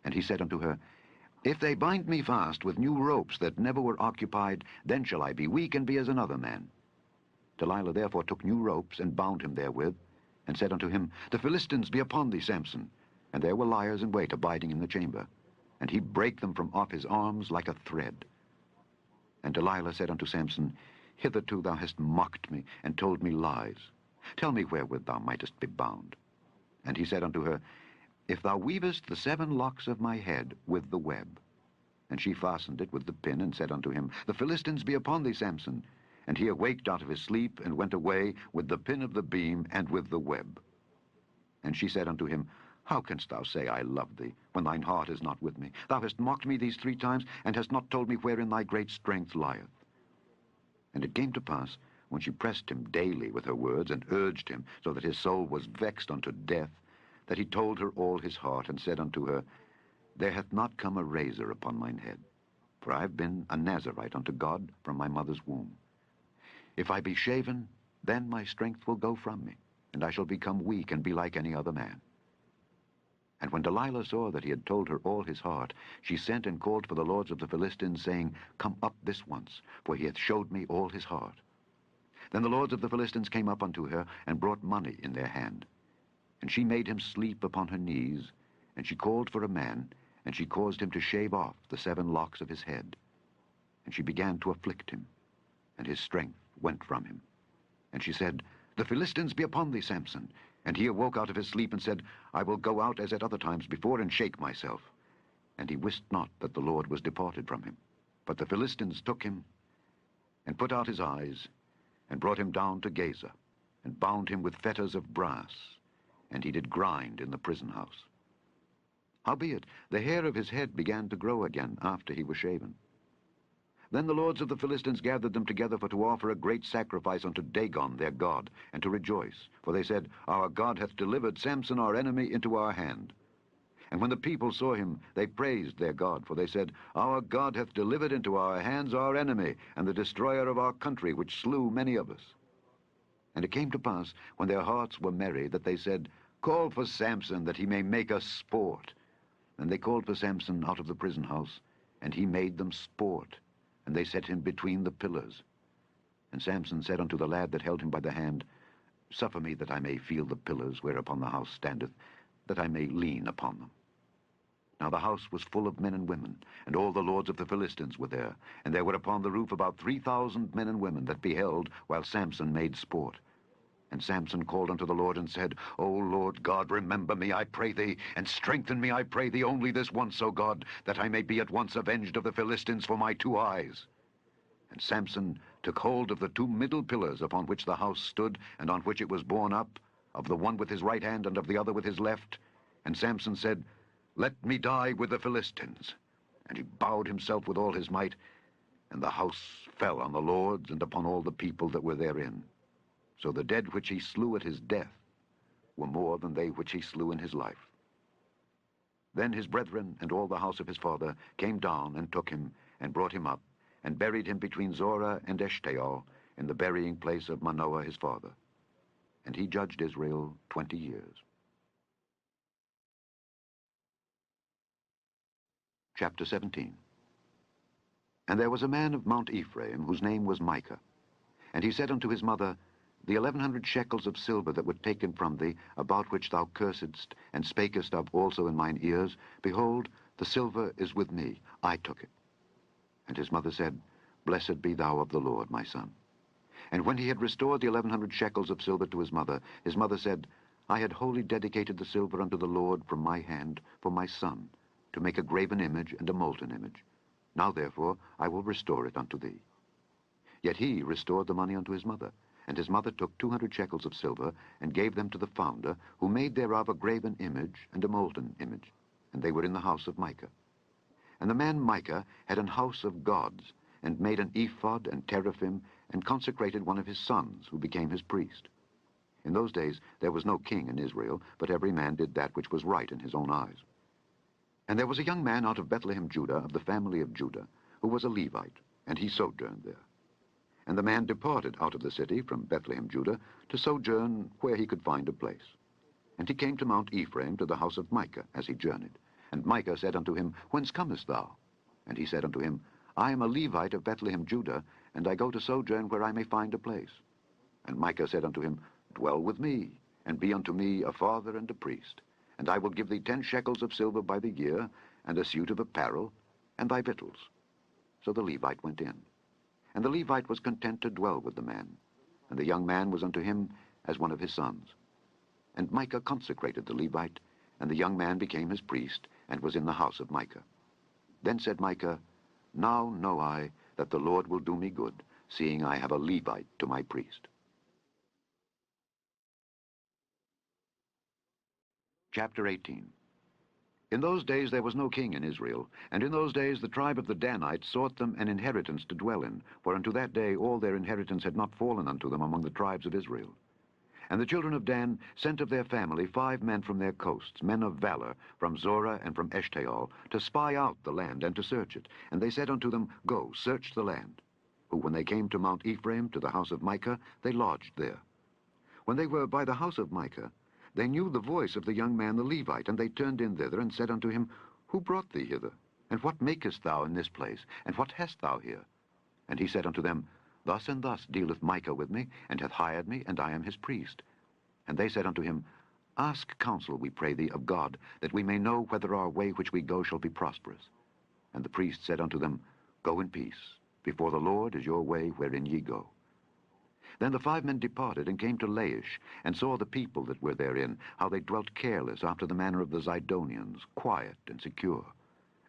And he said unto her, If they bind me fast with new ropes that never were occupied, then shall I be weak and be as another man. Delilah therefore took new ropes and bound him therewith, and said unto him, The Philistines be upon thee, Samson. And there were liers in wait abiding in the chamber. And he brake them from off his arms like a thread. And Delilah said unto Samson, Hitherto thou hast mocked me, and told me lies. Tell me wherewith thou mightest be bound. And he said unto her, If thou weavest the 7 locks of my head with the web. And she fastened it with the pin, and said unto him, The Philistines be upon thee, Samson. And he awaked out of his sleep, and went away with the pin of the beam, and with the web. And she said unto him, How canst thou say, I love thee, when thine heart is not with me? Thou hast mocked me these 3 times, and hast not told me wherein thy great strength lieth. And it came to pass, when she pressed him daily with her words, and urged him, so that his soul was vexed unto death, that he told her all his heart, and said unto her, There hath not come a razor upon mine head, for I have been a Nazarite unto God from my mother's womb. If I be shaven, then my strength will go from me, and I shall become weak, and be like any other man. And when Delilah saw that he had told her all his heart, she sent and called for the lords of the Philistines, saying, Come up this once, for he hath showed me all his heart. Then the lords of the Philistines came up unto her, and brought money in their hand. And she made him sleep upon her knees, and she called for a man, and she caused him to shave off the 7 locks of his head. And she began to afflict him, and his strength went from him. And she said, The Philistines be upon thee, Samson. And he awoke out of his sleep, and said, I will go out as at other times before, and shake myself. And he wist not that the Lord was departed from him. But the Philistines took him, and put out his eyes, and brought him down to Gaza, and bound him with fetters of brass, and he did grind in the prison house. Howbeit, the hair of his head began to grow again after he was shaven. Then the lords of the Philistines gathered them together for to offer a great sacrifice unto Dagon their god, and to rejoice. For they said, Our God hath delivered Samson our enemy into our hand. And when the people saw him, they praised their God, for they said, Our God hath delivered into our hands our enemy, and the destroyer of our country, which slew many of us. And it came to pass, when their hearts were merry, that they said, Call for Samson, that he may make us sport. And they called for Samson out of the prison house, and he made them sport, and they set him between the pillars. And Samson said unto the lad that held him by the hand, Suffer me that I may feel the pillars whereupon the house standeth, that I may lean upon them. Now the house was full of men and women, and all the lords of the Philistines were there, and there were upon the roof about 3,000 men and women that beheld while Samson made sport. And Samson called unto the Lord, and said, O Lord God, remember me, I pray thee, and strengthen me, I pray thee, only this once, O God, that I may be at once avenged of the Philistines for my 2 eyes. And Samson took hold of the 2 middle pillars upon which the house stood, and on which it was borne up, of the one with his right hand, and of the other with his left. And Samson said, Let me die with the Philistines. And he bowed himself with all his might, and the house fell on the lords and upon all the people that were therein. So the dead which he slew at his death were more than they which he slew in his life. Then his brethren and all the house of his father came down and took him, and brought him up, and buried him between Zorah and Eshtaol, in the burying place of Manoah his father. And he judged Israel 20 years. Chapter 17. And there was a man of Mount Ephraim, whose name was Micah. And he said unto his mother, The 1100 shekels of silver that were taken from thee, about which thou cursedst, and spakest of also in mine ears, behold, the silver is with me, I took it. And his mother said, Blessed be thou of the Lord, my son. And when he had restored the 1100 shekels of silver to his mother said, I had wholly dedicated the silver unto the Lord from my hand for my son, to make a graven image and a molten image. Now therefore I will restore it unto thee. Yet he restored the money unto his mother, and his mother took 200 shekels of silver, and gave them to the founder, who made thereof a graven image and a molten image, and they were in the house of Micah. And the man Micah had an house of gods, and made an ephod and teraphim, and consecrated one of his sons, who became his priest. In those days there was no king in Israel, but every man did that which was right in his own eyes. And there was a young man out of Bethlehem, Judah, of the family of Judah, who was a Levite, and he sojourned there. And the man departed out of the city from Bethlehem, Judah, to sojourn where he could find a place. And he came to Mount Ephraim, to the house of Micah, as he journeyed. And Micah said unto him, Whence comest thou? And he said unto him, I am a Levite of Bethlehem, Judah, and I go to sojourn where I may find a place. And Micah said unto him, Dwell with me, and be unto me a father and a priest. And I will give thee 10 shekels of silver by the year, and a suit of apparel, and thy victuals. So the Levite went in. And the Levite was content to dwell with the man, and the young man was unto him as one of his sons. And Micah consecrated the Levite, and the young man became his priest, and was in the house of Micah. Then said Micah, Now know I that the Lord will do me good, seeing I have a Levite to my priest. Chapter 18. In those days there was no king in Israel, and in those days the tribe of the Danites sought them an inheritance to dwell in, for unto that day all their inheritance had not fallen unto them among the tribes of Israel. And the children of Dan sent of their family 5 men from their coasts, men of valor, from Zorah and from Eshtaol, to spy out the land and to search it. And they said unto them, Go, search the land. Who, when they came to Mount Ephraim, to the house of Micah, they lodged there. When they were by the house of Micah, they knew the voice of the young man the Levite, and they turned in thither, and said unto him, Who brought thee hither? And what makest thou in this place? And what hast thou here? And he said unto them, Thus and thus dealeth Micah with me, and hath hired me, and I am his priest. And they said unto him, Ask counsel, we pray thee, of God, that we may know whether our way which we go shall be prosperous. And the priest said unto them, Go in peace. Before the Lord is your way wherein ye go. Then the 5 men departed, and came to Laish, and saw the people that were therein, how they dwelt careless after the manner of the Zidonians, quiet and secure.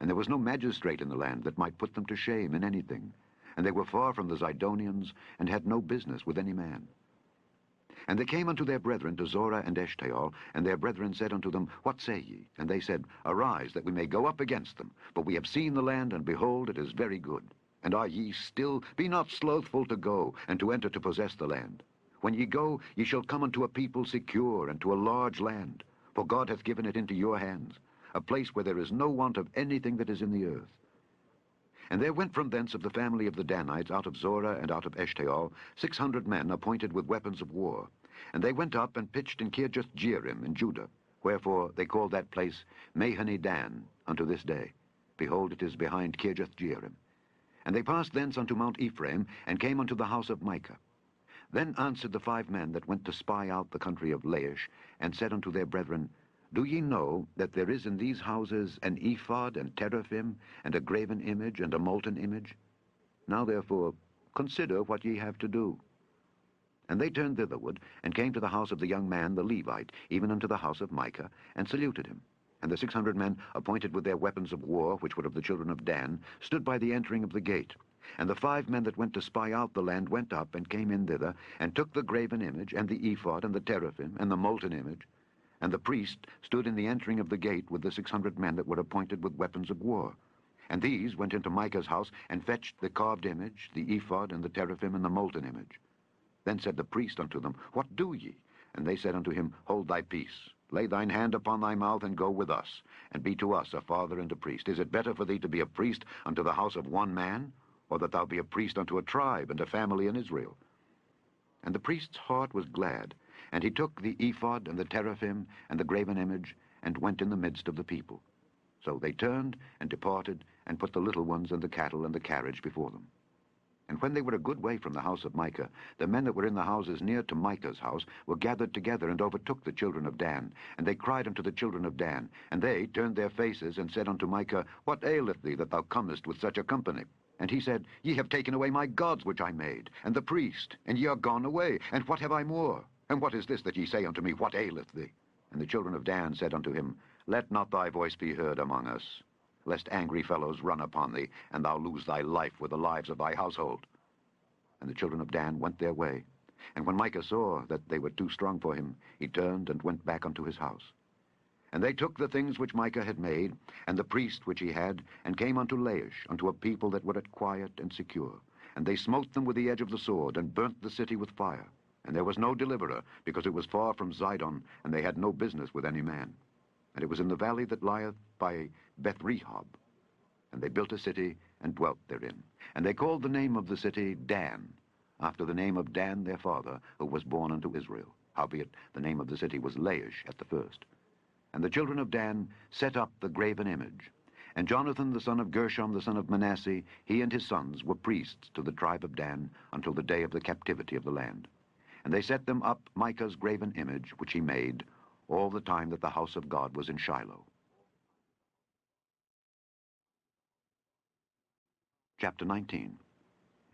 And there was no magistrate in the land that might put them to shame in anything. And they were far from the Zidonians, and had no business with any man. And they came unto their brethren to Zorah and Eshtaol, and their brethren said unto them, What say ye? And they said, Arise, that we may go up against them. For we have seen the land, and behold, it is very good. And are ye still? Be not slothful to go, and to enter to possess the land. When ye go, ye shall come unto a people secure, and to a large land. For God hath given it into your hands, a place where there is no want of anything that is in the earth. And there went from thence of the family of the Danites, out of Zorah and out of Eshtaol, 600 men appointed with weapons of war. And they went up and pitched in Kirjath-jearim in Judah. Wherefore they called that place Mahane-dan unto this day. Behold, it is behind Kirjath-jearim. And they passed thence unto Mount Ephraim, and came unto the house of Micah. Then answered the 5 men that went to spy out the country of Laish, and said unto their brethren, Do ye know that there is in these houses an ephod and teraphim, and a graven image and a molten image? Now therefore consider what ye have to do. And they turned thitherward, and came to the house of the young man the Levite, even unto the house of Micah, and saluted him. And the 600 men, appointed with their weapons of war, which were of the children of Dan, stood by the entering of the gate. And the 5 men that went to spy out the land went up, and came in thither, and took the graven image, and the ephod, and the teraphim, and the molten image. And the priest stood in the entering of the gate with the 600 men that were appointed with weapons of war. And these went into Micah's house, and fetched the carved image, the ephod, and the teraphim, and the molten image. Then said the priest unto them, What do ye? And they said unto him, Hold thy peace. Lay thine hand upon thy mouth, and go with us, and be to us a father and a priest. Is it better for thee to be a priest unto the house of one man, or that thou be a priest unto a tribe and a family in Israel? And the priest's heart was glad, and he took the ephod and the teraphim and the graven image, and went in the midst of the people. So they turned and departed, and put the little ones and the cattle and the carriage before them. And when they were a good way from the house of Micah, the men that were in the houses near to Micah's house were gathered together, and overtook the children of Dan. And they cried unto the children of Dan. And they turned their faces, and said unto Micah, What aileth thee, that thou comest with such a company? And he said, Ye have taken away my gods which I made, and the priest, and ye are gone away. And what have I more? And what is this that ye say unto me, What aileth thee? And the children of Dan said unto him, Let not thy voice be heard among us, lest angry fellows run upon thee, and thou lose thy life with the lives of thy household. And the children of Dan went their way. And when Micah saw that they were too strong for him, he turned and went back unto his house. And they took the things which Micah had made, and the priest which he had, and came unto Laish, unto a people that were at quiet and secure. And they smote them with the edge of the sword, and burnt the city with fire. And there was no deliverer, because it was far from Zidon, and they had no business with any man. And it was in the valley that lieth by Beth-rehob. And they built a city, and dwelt therein. And they called the name of the city Dan, after the name of Dan their father, who was born unto Israel. Howbeit the name of the city was Laish at the first. And the children of Dan set up the graven image. And Jonathan the son of Gershom the son of Manasseh, he and his sons were priests to the tribe of Dan until the day of the captivity of the land. And they set them up Micah's graven image, which he made, all the time that the house of God was in Shiloh. Chapter 19.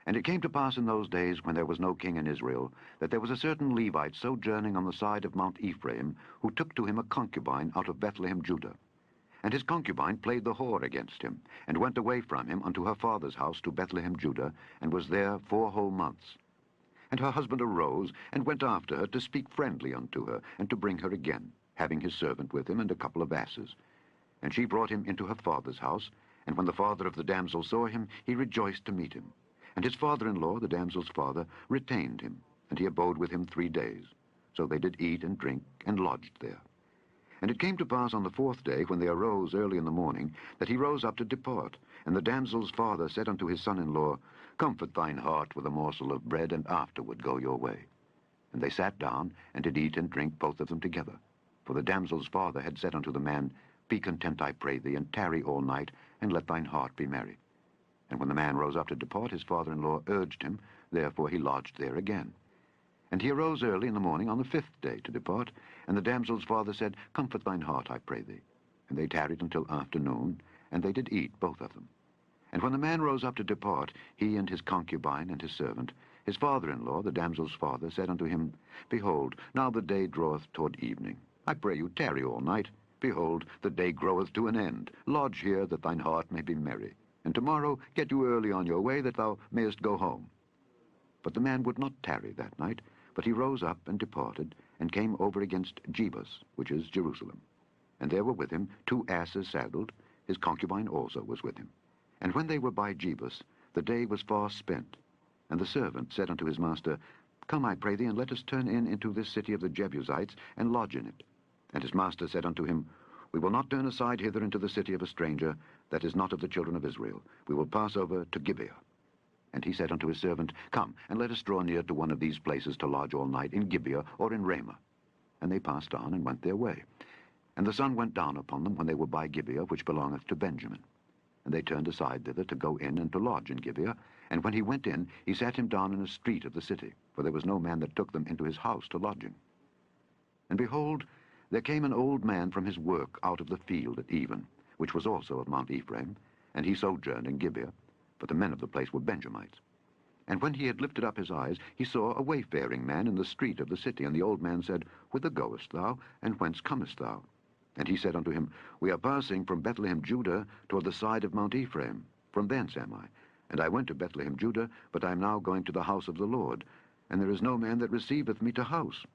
And it came to pass in those days, when there was no king in Israel, that there was a certain Levite sojourning on the side of Mount Ephraim, who took to him a concubine out of Bethlehem, Judah. And his concubine played the whore against him, and went away from him unto her father's house to Bethlehem, Judah, and was there 4 whole months. And her husband arose, and went after her to speak friendly unto her, and to bring her again, having his servant with him, and a couple of asses. And she brought him into her father's house, and when the father of the damsel saw him, he rejoiced to meet him. And his father-in-law, the damsel's father, retained him, and he abode with him 3 days. So they did eat and drink, and lodged there. And it came to pass on the 4th day, when they arose early in the morning, that he rose up to depart. And the damsel's father said unto his son-in-law, Comfort thine heart with a morsel of bread, and afterward go your way. And they sat down, and did eat and drink both of them together. For the damsel's father had said unto the man, Be content, I pray thee, and tarry all night, and let thine heart be merry. And when the man rose up to depart, his father-in-law urged him, therefore he lodged there again. And he arose early in the morning on the 5th day to depart, and the damsel's father said, Comfort thine heart, I pray thee. And they tarried until afternoon, and they did eat both of them. And when the man rose up to depart, he and his concubine and his servant, his father-in-law, the damsel's father, said unto him, Behold, now the day draweth toward evening. I pray you, tarry all night. Behold, the day groweth to an end. Lodge here, that thine heart may be merry. And tomorrow get you early on your way, that thou mayest go home. But the man would not tarry that night, but he rose up and departed, and came over against Jebus, which is Jerusalem. And there were with him 2 asses saddled, his concubine also was with him. And when they were by Jebus, the day was far spent. And the servant said unto his master, Come, I pray thee, and let us turn in into this city of the Jebusites, and lodge in it. And his master said unto him, We will not turn aside hither into the city of a stranger, that is not of the children of Israel. We will pass over to Gibeah. And he said unto his servant, Come, and let us draw near to one of these places to lodge all night, in Gibeah or in Ramah. And they passed on, and went their way. And the sun went down upon them when they were by Gibeah, which belongeth to Benjamin. And they turned aside thither to go in and to lodge in Gibeah. And when he went in, he sat him down in a street of the city, for there was no man that took them into his house to lodging. And behold, there came an old man from his work out of the field at even, which was also of Mount Ephraim, and he sojourned in Gibeah, but the men of the place were Benjamites. And when he had lifted up his eyes, he saw a wayfaring man in the street of the city. And the old man said, Whither goest thou, and whence comest thou? And he said unto him, We are passing from Bethlehem, Judah, toward the side of Mount Ephraim. From thence am I. And I went to Bethlehem, Judah, but I am now going to the house of the Lord. And there is no man that receiveth me to house.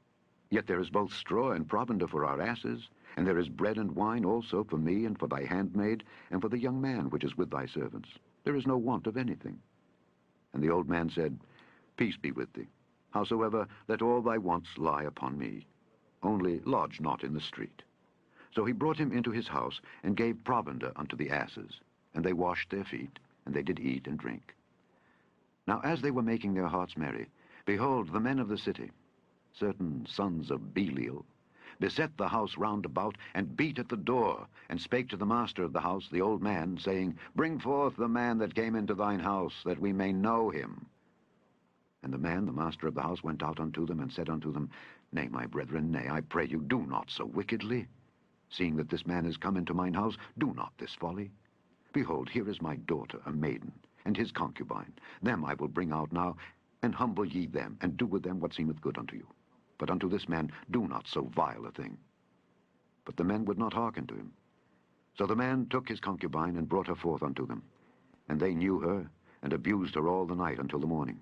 Yet there is both straw and provender for our asses, and there is bread and wine also for me, and for thy handmaid, and for the young man which is with thy servants. There is no want of anything. And the old man said, Peace be with thee. Howsoever, let all thy wants lie upon me. Only lodge not in the street. So he brought him into his house, and gave provender unto the asses. And they washed their feet, and they did eat and drink. Now as they were making their hearts merry, behold, the men of the city, certain sons of Belial, beset the house round about, and beat at the door, and spake to the master of the house, the old man, saying, Bring forth the man that came into thine house, that we may know him. And the man, the master of the house, went out unto them, and said unto them, Nay, my brethren, nay, I pray you, do not so wickedly. Seeing that this man is come into mine house, do not this folly. Behold, here is my daughter, a maiden, and his concubine. Them I will bring out now, and humble ye them, and do with them what seemeth good unto you. But unto this man do not so vile a thing. But the men would not hearken to him. So the man took his concubine, and brought her forth unto them. And they knew her, and abused her all the night until the morning.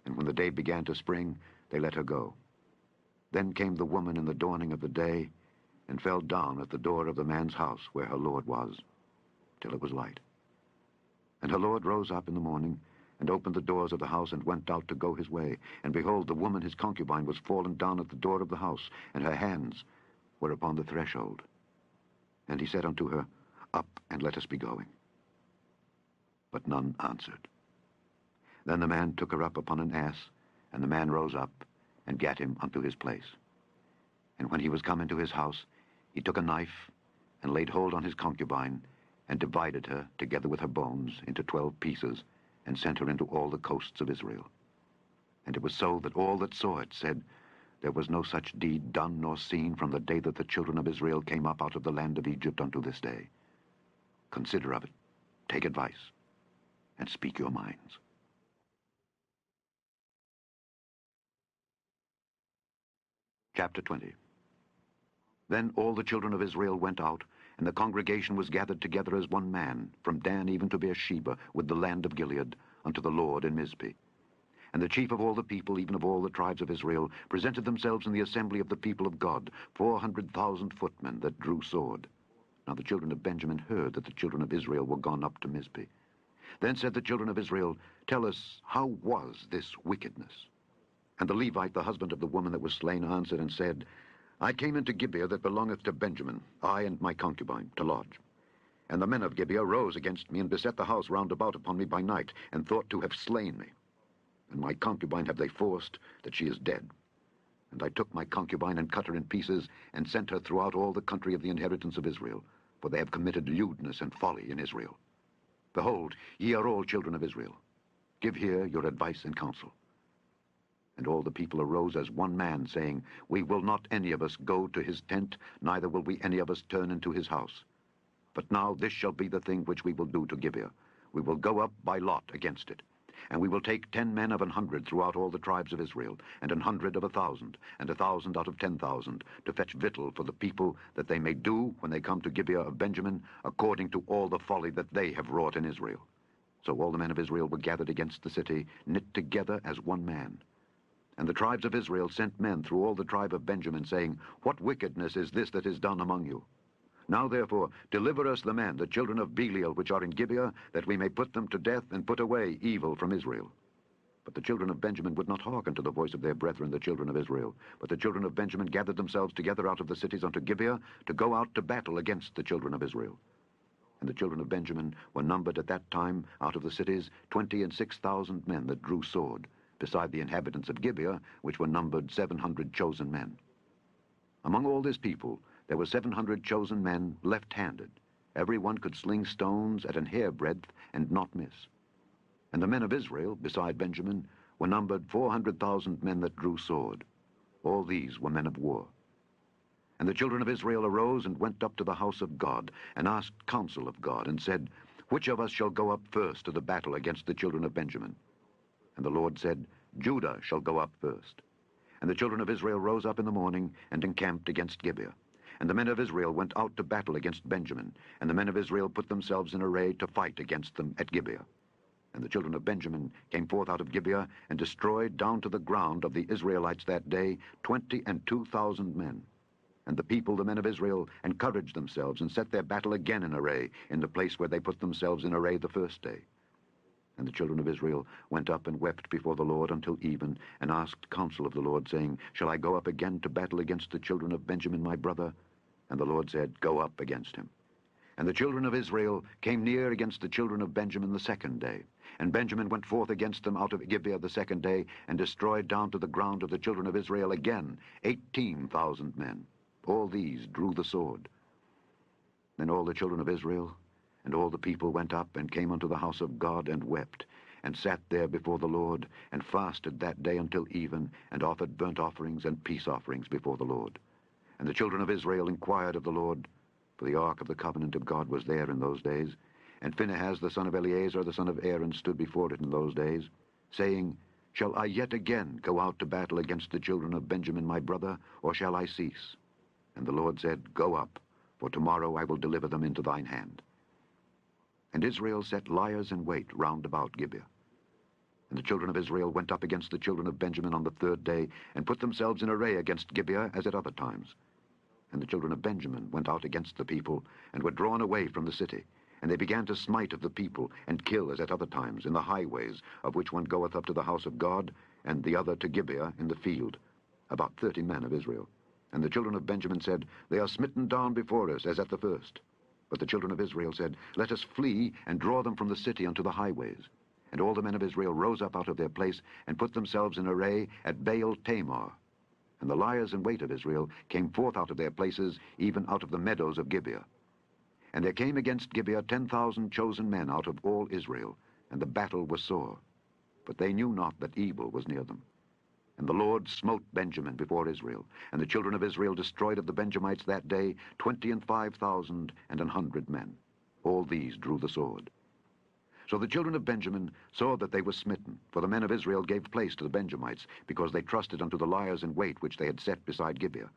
And when the day began to spring, they let her go. Then came the woman in the dawning of the day, and fell down at the door of the man's house where her lord was, till it was light. And her lord rose up in the morning, and opened the doors of the house, and went out to go his way. And behold, the woman his concubine was fallen down at the door of the house, and her hands were upon the threshold. And he said unto her, Up, and let us be going. But none answered. Then the man took her up upon an ass, and the man rose up, and gat him unto his place. And when he was come into his house, he took a knife, and laid hold on his concubine, and divided her, together with her bones, into 12 pieces, and sent her into all the coasts of Israel. And it was so that all that saw it said, There was no such deed done nor seen from the day that the children of Israel came up out of the land of Egypt unto this day. Consider of it, take advice, and speak your minds. Chapter 20. Then all the children of Israel went out, and the congregation was gathered together as one man, from Dan even to Beersheba, with the land of Gilead, unto the Lord in Mizpeh. And the chief of all the people, even of all the tribes of Israel, presented themselves in the assembly of the people of God, 400,000 footmen that drew sword. Now the children of Benjamin heard that the children of Israel were gone up to Mizpeh. Then said the children of Israel, Tell us, how was this wickedness? And the Levite, the husband of the woman that was slain, answered and said, I came into Gibeah that belongeth to Benjamin, I and my concubine, to lodge. And the men of Gibeah rose against me, and beset the house round about upon me by night, and thought to have slain me. And my concubine have they forced, that she is dead. And I took my concubine, and cut her in pieces, and sent her throughout all the country of the inheritance of Israel, for they have committed lewdness and folly in Israel. Behold, ye are all children of Israel. Give here your advice and counsel. And all the people arose as one man, saying, We will not any of us go to his tent, neither will we any of us turn into his house. But now this shall be the thing which we will do to Gibeah. We will go up by lot against it. And we will take 10 men of 100 throughout all the tribes of Israel, and 100 of 1,000, and 1,000 out of 10,000, to fetch victual for the people, that they may do, when they come to Gibeah of Benjamin, according to all the folly that they have wrought in Israel. So all the men of Israel were gathered against the city, knit together as one man. And the tribes of Israel sent men through all the tribe of Benjamin, saying, What wickedness is this that is done among you? Now therefore deliver us the men, the children of Belial, which are in Gibeah, that we may put them to death, and put away evil from Israel. But the children of Benjamin would not hearken to the voice of their brethren, the children of Israel. But the children of Benjamin gathered themselves together out of the cities unto Gibeah, to go out to battle against the children of Israel. And the children of Benjamin were numbered at that time out of the cities 26,000 men that drew sword, beside the inhabitants of Gibeah, which were numbered 700 chosen men. Among all this people there were 700 chosen men left-handed. Every one could sling stones at an hairbreadth and not miss. And the men of Israel, beside Benjamin, were numbered 400,000 men that drew sword. All these were men of war. And the children of Israel arose and went up to the house of God, and asked counsel of God, and said, Which of us shall go up first to the battle against the children of Benjamin? And the Lord said, Judah shall go up first. And the children of Israel rose up in the morning, and encamped against Gibeah. And the men of Israel went out to battle against Benjamin, and the men of Israel put themselves in array to fight against them at Gibeah. And the children of Benjamin came forth out of Gibeah, and destroyed down to the ground of the Israelites that day 22,000 men. And the people, the men of Israel, encouraged themselves, and set their battle again in array, in the place where they put themselves in array the first day. And the children of Israel went up and wept before the Lord until even, and asked counsel of the Lord, saying, Shall I go up again to battle against the children of Benjamin my brother? And the Lord said, Go up against him. And the children of Israel came near against the children of Benjamin the second day. And Benjamin went forth against them out of Gibeah the second day, and destroyed down to the ground of the children of Israel again 18,000 men. All these drew the sword. Then all the children of Israel and all the people went up and came unto the house of God, and wept, and sat there before the Lord, and fasted that day until even, and offered burnt offerings and peace offerings before the Lord. And the children of Israel inquired of the Lord, for the ark of the covenant of God was there in those days. And Phinehas the son of Eleazar the son of Aaron stood before it in those days, saying, Shall I yet again go out to battle against the children of Benjamin my brother, or shall I cease? And the Lord said, Go up, for tomorrow I will deliver them into thine hand. And Israel set liers in wait round about Gibeah. And the children of Israel went up against the children of Benjamin on the third day, and put themselves in array against Gibeah as at other times. And the children of Benjamin went out against the people, and were drawn away from the city. And they began to smite of the people, and kill as at other times, in the highways, of which one goeth up to the house of God, and the other to Gibeah in the field, about 30 men of Israel. And the children of Benjamin said, They are smitten down before us, as at the first. But the children of Israel said, Let us flee, and draw them from the city unto the highways. And all the men of Israel rose up out of their place, and put themselves in array at Baal-Tamar. And the liers in wait of Israel came forth out of their places, even out of the meadows of Gibeah. And there came against Gibeah 10,000 chosen men out of all Israel, and the battle was sore. But they knew not that evil was near them. And the Lord smote Benjamin before Israel, and the children of Israel destroyed of the Benjamites that day 25,100 men. All these drew the sword. So the children of Benjamin saw that they were smitten, for the men of Israel gave place to the Benjamites, because they trusted unto the liers in wait which they had set beside Gibeah.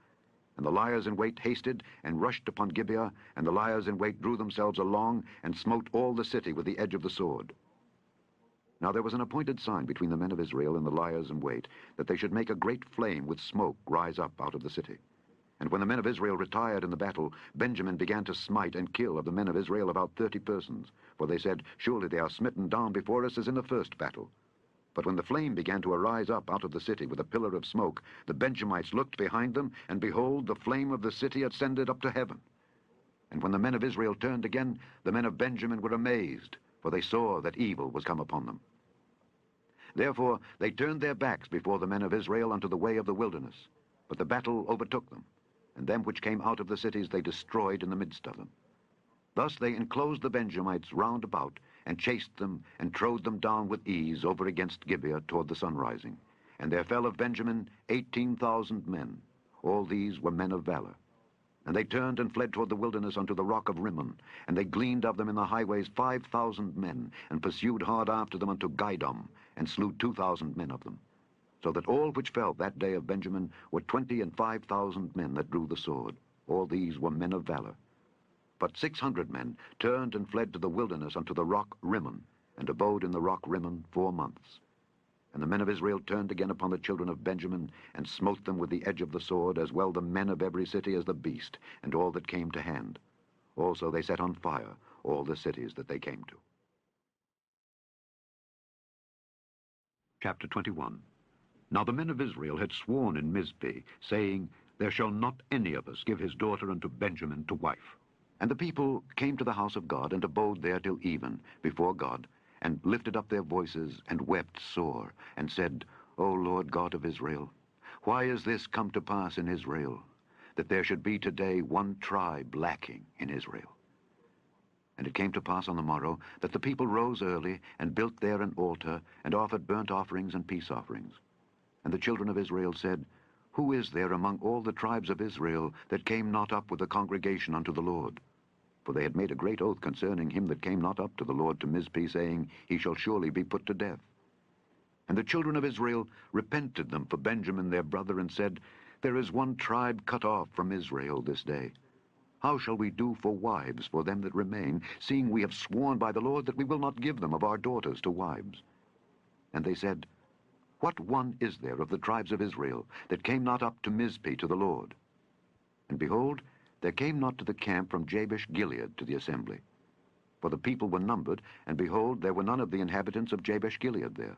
And the liers in wait hasted, and rushed upon Gibeah, and the liers in wait drew themselves along, and smote all the city with the edge of the sword. Now there was an appointed sign between the men of Israel and the liers in wait, that they should make a great flame with smoke rise up out of the city. And when the men of Israel retired in the battle, Benjamin began to smite and kill of the men of Israel about 30 persons. For they said, Surely they are smitten down before us as in the first battle. But when the flame began to arise up out of the city with a pillar of smoke, the Benjamites looked behind them, and behold, the flame of the city ascended up to heaven. And when the men of Israel turned again, the men of Benjamin were amazed, for they saw that evil was come upon them. Therefore they turned their backs before the men of Israel unto the way of the wilderness. But the battle overtook them, and them which came out of the cities they destroyed in the midst of them. Thus they enclosed the Benjamites round about, and chased them, and trode them down with ease over against Gibeah toward the sunrising. And there fell of Benjamin 18,000 men. All these were men of valor. And they turned and fled toward the wilderness unto the rock of Rimmon. And they gleaned of them in the highways 5,000 men, and pursued hard after them unto Gidom, and slew 2,000 men of them. So that all which fell that day of Benjamin were 25,000 men that drew the sword. All these were men of valor. But 600 men turned and fled to the wilderness unto the rock Rimmon, and abode in the rock Rimmon 4 months. And the men of Israel turned again upon the children of Benjamin, and smote them with the edge of the sword, as well the men of every city as the beast, and all that came to hand. Also they set on fire all the cities that they came to. Chapter 21. Now the men of Israel had sworn in Mizpeh, saying, There shall not any of us give his daughter unto Benjamin to wife. And the people came to the house of God, and abode there till even, before God, and lifted up their voices, and wept sore, and said, O Lord God of Israel, why is this come to pass in Israel, that there should be today one tribe lacking in Israel? And it came to pass on the morrow, that the people rose early, and built there an altar, and offered burnt offerings and peace offerings. And the children of Israel said, Who is there among all the tribes of Israel that came not up with the congregation unto the Lord? For they had made a great oath concerning him that came not up to the Lord to Mizpeh, saying, He shall surely be put to death. And the children of Israel repented them for Benjamin their brother, and said, There is one tribe cut off from Israel this day. How shall we do for wives for them that remain, seeing we have sworn by the Lord that we will not give them of our daughters to wives? And they said, What one is there of the tribes of Israel that came not up to Mizpeh to the Lord? And behold, there came not to the camp from Jabesh Gilead to the assembly. For the people were numbered, and behold, there were none of the inhabitants of Jabesh Gilead there.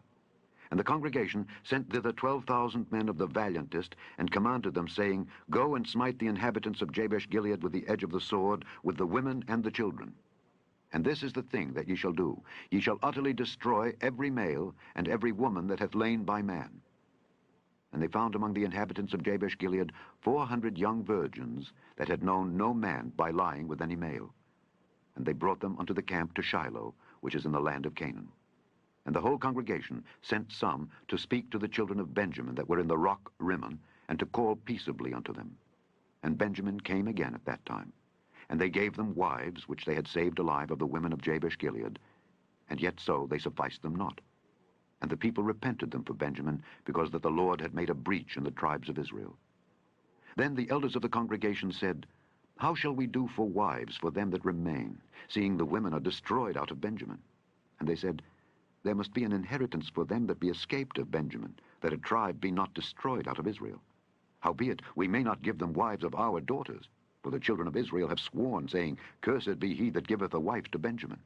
And the congregation sent thither 12,000 men of the valiantest, and commanded them, saying, Go and smite the inhabitants of Jabesh Gilead with the edge of the sword, with the women and the children. And this is the thing that ye shall do. Ye shall utterly destroy every male and every woman that hath lain by man. And they found among the inhabitants of Jabesh Gilead 400 young virgins that had known no man by lying with any male. And they brought them unto the camp to Shiloh, which is in the land of Canaan. And the whole congregation sent some to speak to the children of Benjamin that were in the rock Rimmon, and to call peaceably unto them. And Benjamin came again at that time. And they gave them wives which they had saved alive of the women of Jabesh Gilead, and yet so they sufficed them not. And the people repented them for Benjamin, because that the Lord had made a breach in the tribes of Israel. Then the elders of the congregation said, How shall we do for wives for them that remain, seeing the women are destroyed out of Benjamin? And they said, There must be an inheritance for them that be escaped of Benjamin, that a tribe be not destroyed out of Israel. Howbeit, we may not give them wives of our daughters, for the children of Israel have sworn, saying, Cursed be he that giveth a wife to Benjamin.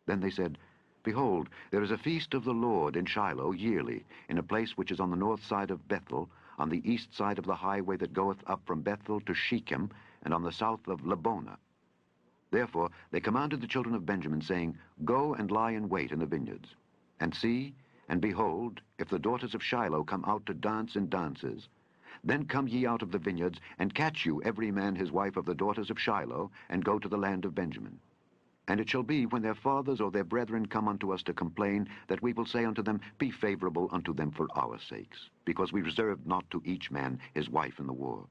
Then they said, Behold, there is a feast of the Lord in Shiloh yearly, in a place which is on the north side of Bethel, on the east side of the highway that goeth up from Bethel to Shechem, and on the south of Lebonah. Therefore they commanded the children of Benjamin, saying, Go and lie in wait in the vineyards. And see, and behold, if the daughters of Shiloh come out to dance in dances, then come ye out of the vineyards, and catch you every man his wife of the daughters of Shiloh, and go to the land of Benjamin. And it shall be, when their fathers or their brethren come unto us to complain, that we will say unto them, Be favorable unto them for our sakes, because we reserved not to each man his wife in the war.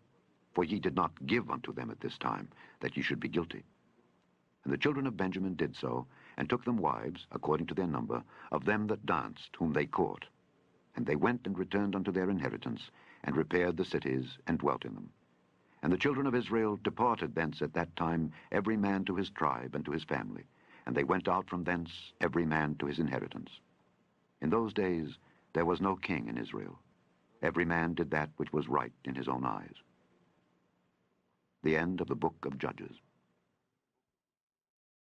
For ye did not give unto them at this time, that ye should be guilty. And the children of Benjamin did so, and took them wives, according to their number, of them that danced, whom they caught. And they went and returned unto their inheritance, and repaired the cities, and dwelt in them. And the children of Israel departed thence at that time, every man to his tribe and to his family. And they went out from thence, every man to his inheritance. In those days there was no king in Israel. Every man did that which was right in his own eyes. The end of the book of Judges.